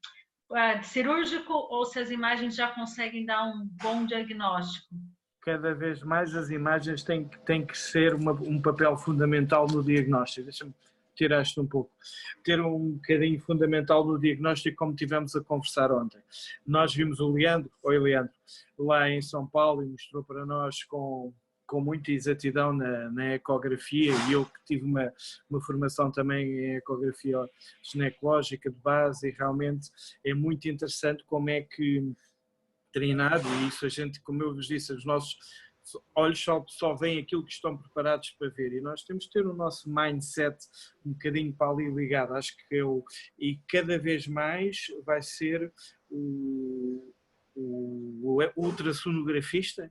cirúrgico ou se as imagens já conseguem dar um bom diagnóstico. Cada vez mais as imagens têm que ser um papel fundamental no diagnóstico. Deixa-me tirar isto um pouco. Ter um bocadinho fundamental no diagnóstico, como tivemos a conversar ontem. Nós vimos o Leandro, lá em São Paulo, e mostrou para nós com muita exatidão na ecografia, e eu que tive uma formação também em ecografia ginecológica de base, e realmente é muito interessante como é que treinado, e isso a gente, como eu vos disse, os nossos olhos só veem aquilo que estão preparados para ver, e nós temos que ter o nosso mindset um bocadinho para ali ligado. Acho que e cada vez mais vai ser o ultrassonografista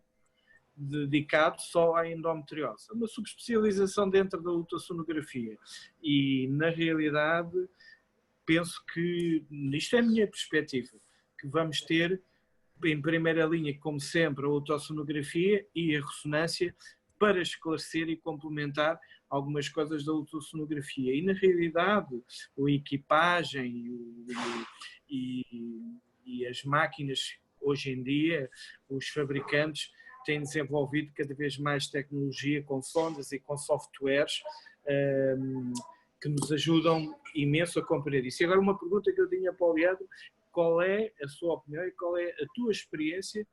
dedicado só à endometriose, uma subespecialização dentro da ultrassonografia, e na realidade penso que, isto é a minha perspectiva, que vamos ter em primeira linha, como sempre, a ultrassonografia e a ressonância para esclarecer e complementar algumas coisas da ultrassonografia. E na realidade a equipagem e as máquinas hoje em dia, os fabricantes têm desenvolvido cada vez mais tecnologia com sondas e com softwares que nos ajudam imenso a compreender isso. E agora uma pergunta que eu tinha para o Leandro: qual é a sua opinião e qual é a tua experiência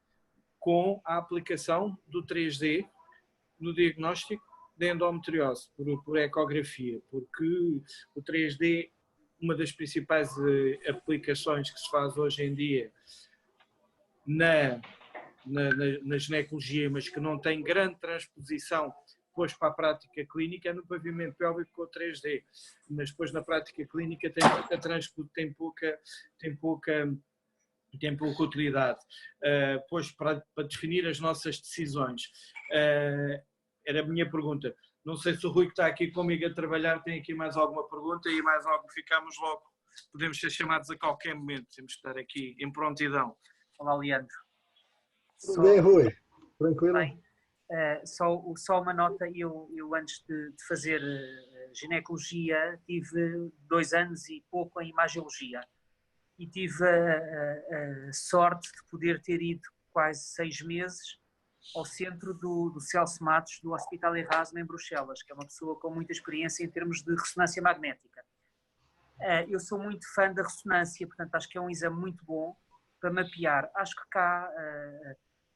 com a aplicação do 3D no diagnóstico da endometriose por ecografia? Porque o 3D, uma das principais aplicações que se faz hoje em dia na ginecologia, mas que não tem grande transposição depois para a prática clínica, é no pavimento pélvico com o 3D, mas depois na prática clínica tem pouca utilidade. Pois para definir as nossas decisões, era a minha pergunta. Não sei se o Rui, que está aqui comigo a trabalhar, tem aqui mais alguma pergunta, e mais algo ficamos logo, podemos ser chamados a qualquer momento, temos que estar aqui em prontidão. Olá, Leandro. Tudo bem, Rui? Tranquilo? Bem, só uma nota, eu antes de fazer ginecologia tive 2 anos e pouco em imagiologia, e tive a sorte de poder ter ido quase 6 meses ao centro do Celso Matos, do Hospital Erasmo, em Bruxelas, que é uma pessoa com muita experiência em termos de ressonância magnética. Eu sou muito fã da ressonância, portanto acho que é um exame muito bom para mapear. Acho que cá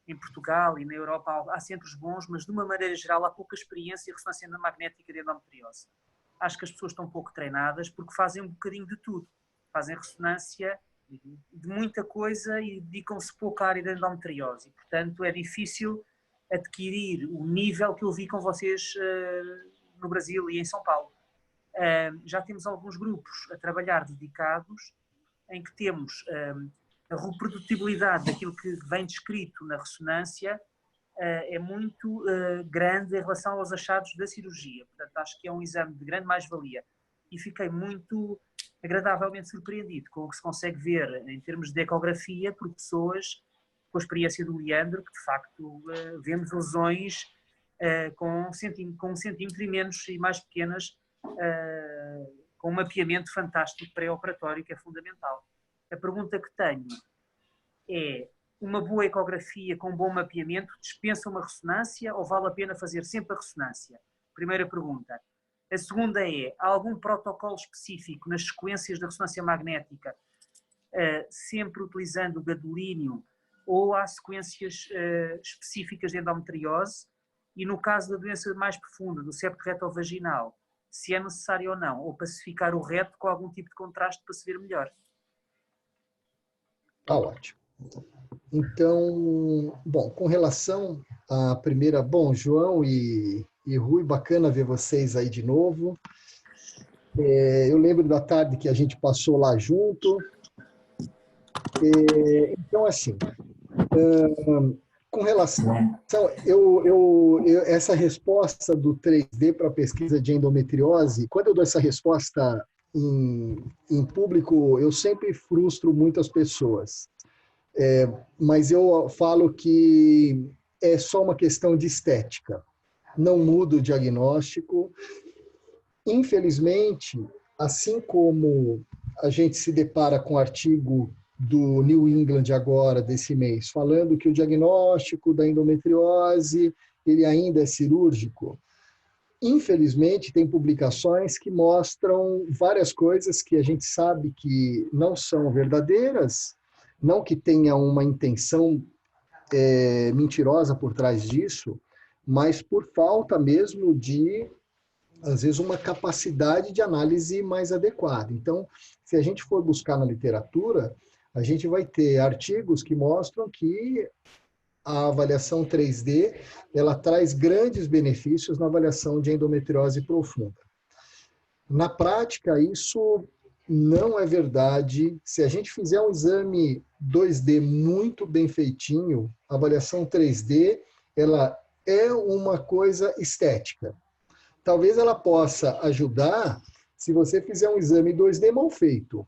em Portugal e na Europa há centros bons, mas de uma maneira geral há pouca experiência em ressonância magnética de endometriose. Acho que as pessoas estão pouco treinadas porque fazem um bocadinho de tudo. Fazem ressonância de muita coisa e dedicam-se pouco à área da endometriose. E, portanto, é difícil adquirir o nível que eu vi com vocês no Brasil e em São Paulo. Já temos alguns grupos a trabalhar dedicados em que temos a reprodutibilidade daquilo que vem descrito na ressonância é muito grande em relação aos achados da cirurgia. Portanto, acho que é um exame de grande mais-valia. E fiquei muito agradavelmente surpreendido com o que se consegue ver em termos de ecografia por pessoas com a experiência do Leandro, que de facto vemos lesões com 1 centímetro e menos e mais pequenas, com um mapeamento fantástico pré-operatório que é fundamental. A pergunta que tenho é: uma boa ecografia com um bom mapeamento dispensa uma ressonância ou vale a pena fazer sempre a ressonância? Primeira pergunta. A segunda é: há algum protocolo específico nas sequências da ressonância magnética, sempre utilizando o gadolínio, ou há sequências específicas de endometriose? E no caso da doença mais profunda, do septo reto-vaginal, se é necessário ou não, ou pacificar o reto com algum tipo de contraste para se ver melhor? Tá ótimo. Então, bom, com relação à primeira, bom, João e Rui, bacana ver vocês aí de novo. Eu lembro da tarde que a gente passou lá junto. Então, assim, com relação, essa resposta do 3D para a pesquisa de endometriose, quando eu dou essa resposta em público, eu sempre frustro muitas pessoas. Mas eu falo que é só uma questão de estética. não muda o diagnóstico. Infelizmente, assim como a gente se depara com o artigo do New England agora, desse mês, falando que o diagnóstico da endometriose ele ainda é cirúrgico, infelizmente, tem publicações que mostram várias coisas que a gente sabe que não são verdadeiras, não que tenha uma intenção mentirosa por trás disso, mas por falta mesmo de, às vezes, uma capacidade de análise mais adequada. Então, se a gente for buscar na literatura, a gente vai ter artigos que mostram que a avaliação 3D ela traz grandes benefícios na avaliação de endometriose profunda. Na prática, isso não é verdade. Se a gente fizer um exame 2D muito bem feitinho, a avaliação 3D ela é uma coisa estética. Talvez ela possa ajudar se você fizer um exame 2D mal feito.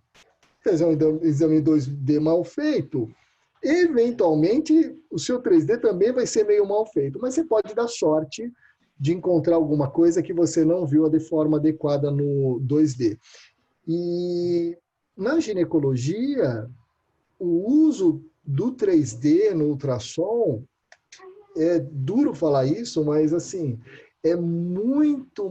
Fazer um exame 2D mal feito, eventualmente o seu 3D também vai ser meio mal feito, mas você pode dar sorte de encontrar alguma coisa que você não viu de forma adequada no 2D. E na ginecologia, o uso do 3D no ultrassom, é duro falar isso, mas assim, é muito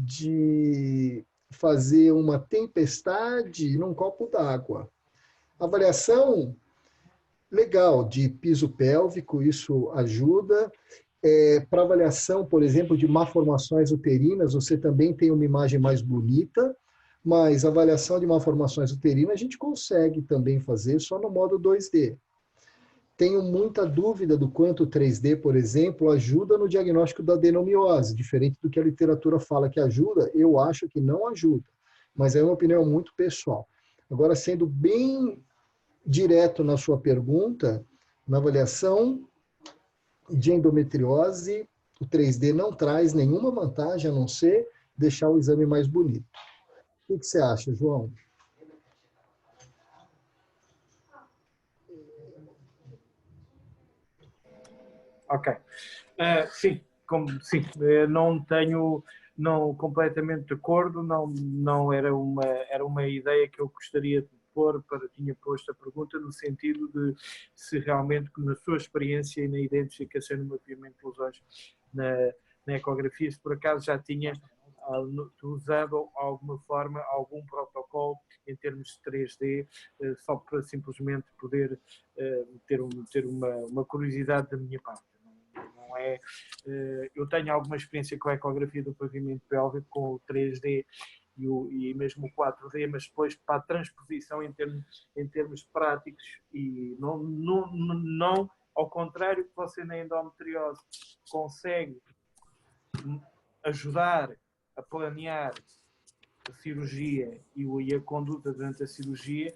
de fazer uma tempestade num copo d'água. Avaliação legal de piso pélvico, isso ajuda. Para avaliação, por exemplo, de malformações uterinas, você também tem uma imagem mais bonita, mas avaliação de malformações uterinas a gente consegue também fazer só no modo 2D. Tenho muita dúvida do quanto o 3D, por exemplo, ajuda no diagnóstico da adenomiose, diferente do que a literatura fala que ajuda, eu acho que não ajuda, mas é uma opinião muito pessoal. Agora, sendo bem direto na sua pergunta, na avaliação de endometriose, o 3D não traz nenhuma vantagem a não ser deixar o exame mais bonito. O que você acha, João? Ok. Sim, não completamente de acordo, não era uma ideia que eu gostaria de pôr, tinha posto a pergunta no sentido de se realmente, na sua experiência e na identificação no mapeamento de lesões na ecografia, se por acaso já tinha usado de alguma forma algum protocolo em termos de 3D, só para simplesmente poder ter uma curiosidade da minha parte. Não é, eu tenho alguma experiência com a ecografia do pavimento pélvico, com o 3D e mesmo o 4D, mas depois para a transposição em termos práticos, e não ao contrário que você na endometriose consegue ajudar a planear a cirurgia e a conduta durante a cirurgia,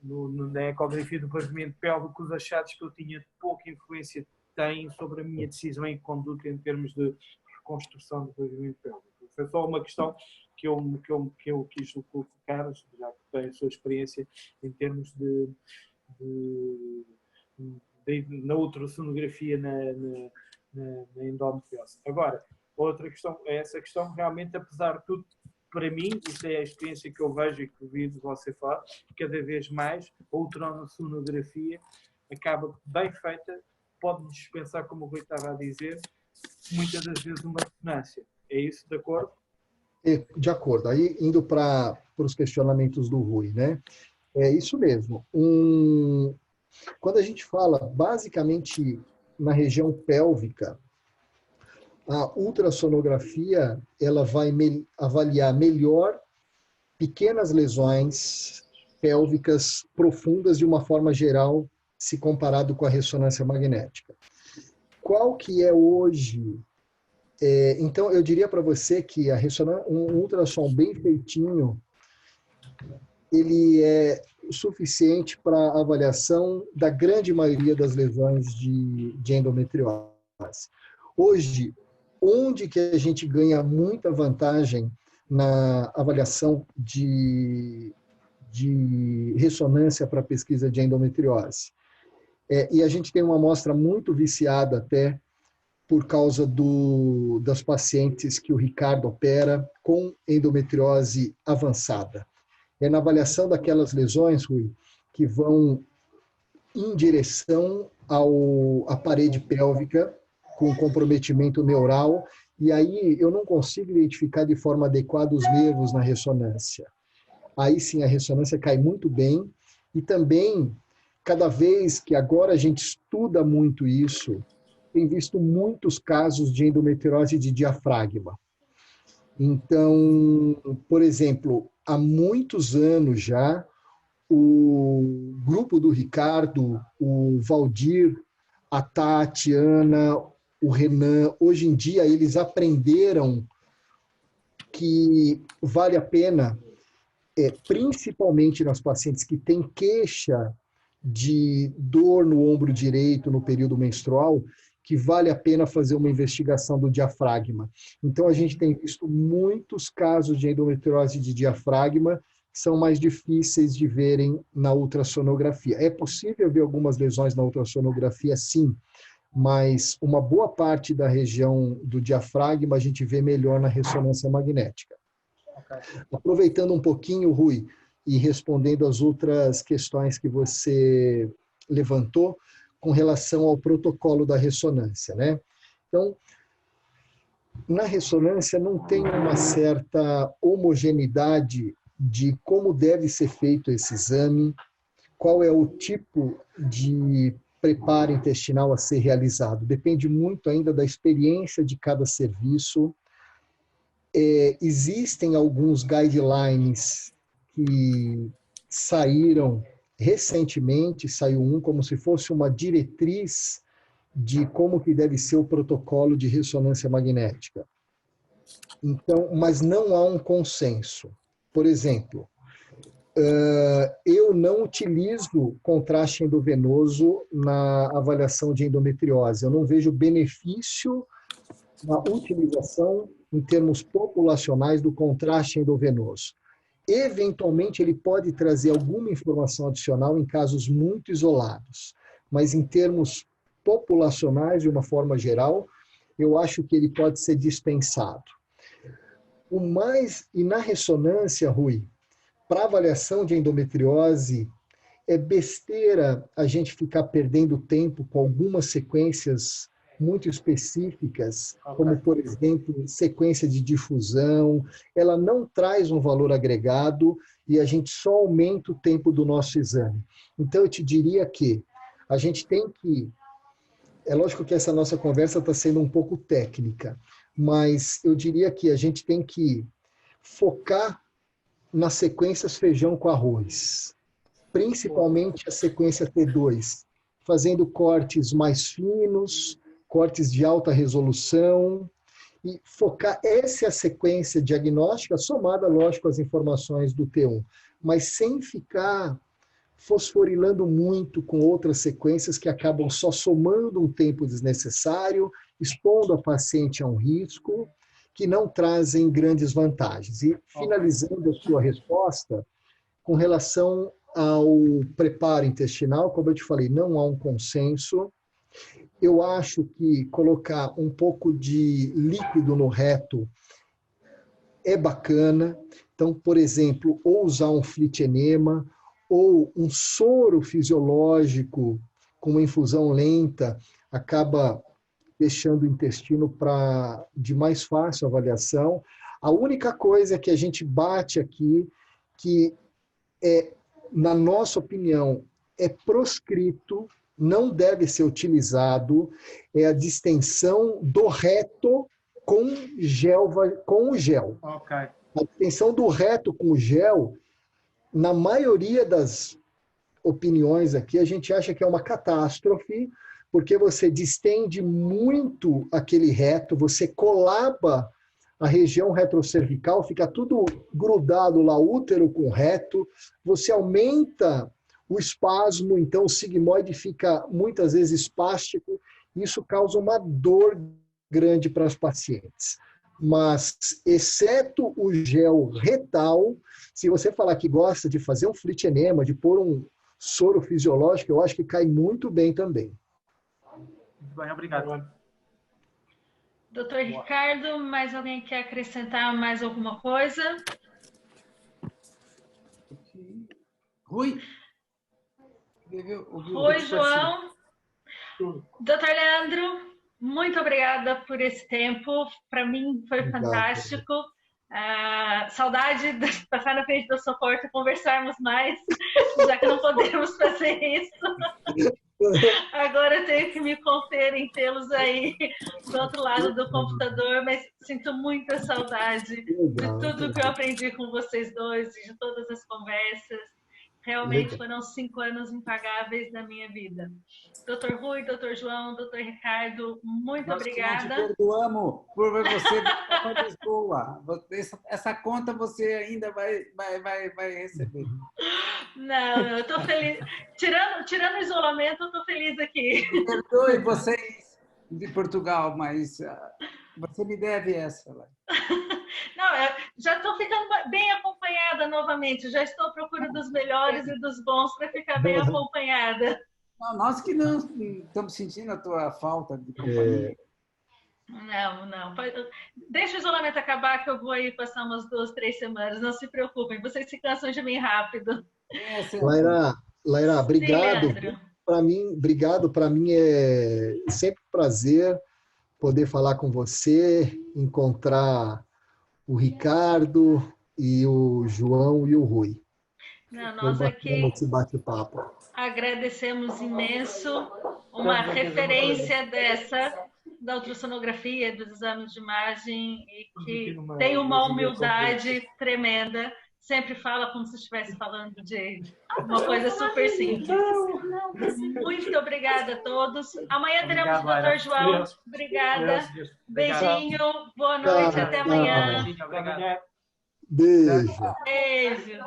na ecografia do pavimento pélvico, os achados que eu tinha de pouca influência têm sobre a minha decisão em conduta em termos de reconstrução do pavimento pélvico. Foi só uma questão que eu quis colocar, já que tem a sua experiência em termos na ultrassonografia na endometriose. Agora, outra questão é essa questão, realmente, apesar de tudo, para mim, isso é a experiência que eu vejo e que vi de você falar, cada vez mais a ultrassonografia acaba bem feita, pode dispensar, como o Rui estava a dizer, muitas das vezes uma ressonância. É isso, de acordo? De acordo. Aí, indo para os questionamentos do Rui, né? É isso mesmo. Quando a gente fala, basicamente, na região pélvica, a ultrassonografia ela vai avaliar melhor pequenas lesões pélvicas profundas de uma forma geral, se comparado com a ressonância magnética. Qual que é hoje? Então, eu diria para você que um ultrassom bem feitinho, ele é suficiente para avaliação da grande maioria das lesões de endometriose. Hoje, onde que a gente ganha muita vantagem na avaliação de ressonância para pesquisa de endometriose? E a gente tem uma amostra muito viciada até por causa das pacientes que o Ricardo opera com endometriose avançada. É na avaliação daquelas lesões, Rui, que vão em direção à parede pélvica, com comprometimento neural, e aí eu não consigo identificar de forma adequada os nervos na ressonância. Aí sim a ressonância cai muito bem, e também, cada vez que agora a gente estuda muito isso, tem visto muitos casos de endometriose de diafragma. Então, por exemplo, há muitos anos já, o grupo do Ricardo, o Valdir, a Tatiana, o Renan, hoje em dia eles aprenderam que vale a pena, principalmente nas pacientes que têm queixa de dor no ombro direito no período menstrual, que vale a pena fazer uma investigação do diafragma. Então, a gente tem visto muitos casos de endometriose de diafragma que são mais difíceis de verem na ultrassonografia. É possível ver algumas lesões na ultrassonografia, sim, mas uma boa parte da região do diafragma a gente vê melhor na ressonância magnética. Okay. Aproveitando um pouquinho, Rui, e respondendo as outras questões que você levantou com relação ao protocolo da ressonância, né? Então, na ressonância não tem uma certa homogeneidade de como deve ser feito esse exame, qual é o tipo de preparo intestinal a ser realizado. Depende muito ainda da experiência de cada serviço. Existem alguns guidelines que saíram recentemente, saiu um como se fosse uma diretriz de como que deve ser o protocolo de ressonância magnética. Então, mas não há um consenso. Por exemplo, eu não utilizo contraste endovenoso na avaliação de endometriose. Eu não vejo benefício na utilização em termos populacionais do contraste endovenoso. Eventualmente, ele pode trazer alguma informação adicional em casos muito isolados, mas em termos populacionais, de uma forma geral, eu acho que ele pode ser dispensado. E na ressonância, Rui, para avaliação de endometriose, é besteira a gente ficar perdendo tempo com algumas sequências muito específicas, como, por exemplo, sequência de difusão. Ela não traz um valor agregado e a gente só aumenta o tempo do nosso exame. Então, eu te diria que a gente tem que... É lógico que essa nossa conversa está sendo um pouco técnica, mas eu diria que a gente tem que focar nas sequências feijão com arroz, principalmente a sequência T2, fazendo cortes mais finos, cortes de alta resolução, e focar essa é a sequência diagnóstica, somada, lógico, às informações do T1, mas sem ficar fosforilando muito com outras sequências que acabam só somando um tempo desnecessário, expondo a paciente a um risco, que não trazem grandes vantagens. E finalizando a sua resposta, com relação ao preparo intestinal, como eu te falei, não há um consenso. Eu acho que colocar um pouco de líquido no reto é bacana. Então, por exemplo, ou usar um flitinema, ou um soro fisiológico com uma infusão lenta, acaba deixando o intestino de mais fácil avaliação. A única coisa que a gente bate aqui, que na nossa opinião, é proscrito, não deve ser utilizado, é a distensão do reto com o gel. Okay. A distensão do reto com o gel, na maioria das opiniões aqui, a gente acha que é uma catástrofe, porque você distende muito aquele reto, você colaba a região retrocervical, fica tudo grudado lá, útero com reto, você aumenta o espasmo, então o sigmoide fica muitas vezes espástico, isso causa uma dor grande para as pacientes. Mas, exceto o gel retal, se você falar que gosta de fazer um flitinema, de pôr um soro fisiológico, eu acho que cai muito bem também. Muito bem, obrigado. Doutor Ricardo, mais alguém quer acrescentar mais alguma coisa? Rui? Oi, João. Doutor Leandro, muito obrigada por esse tempo. Para mim foi fantástico. Saudade de passar na frente do Socorro e conversarmos mais, já que não podemos fazer isso. Agora eu tenho que me conter em tê-los aí do outro lado do computador, mas sinto muita saudade de tudo que eu aprendi com vocês dois e de todas as conversas. Realmente foram 5 anos impagáveis da minha vida. Doutor Rui, doutor João, doutor Ricardo, muito obrigada. Nós te perdoamos por você para Lisboa. Essa conta você ainda vai receber. Não, eu estou feliz. Tirando o isolamento, eu estou feliz aqui. Perdoe vocês de Portugal, mas você me deve essa. Não, eu já estou ficando bem acompanhada novamente. Já estou à procura dos melhores e dos bons para ficar bem acompanhada. Não, nós que não estamos sentindo a tua falta de companhia. Não. Deixa o isolamento acabar que eu vou aí passar umas 2, 3 semanas. Não se preocupem, vocês se cansam de mim rápido. Laira, obrigado. Obrigado. Para mim é sempre um prazer poder falar com você, encontrar o Ricardo e o João e o Rui. Nós aqui esse bate-papo. Agradecemos imenso uma referência dessa da ultrassonografia, dos exames de imagem e que tem uma humildade tremenda. Sempre fala como se estivesse falando de uma coisa super simples. Muito obrigada a todos. Amanhã teremos o doutor João. Obrigada. Beijinho. Boa noite. Até amanhã. Beijo. Beijo.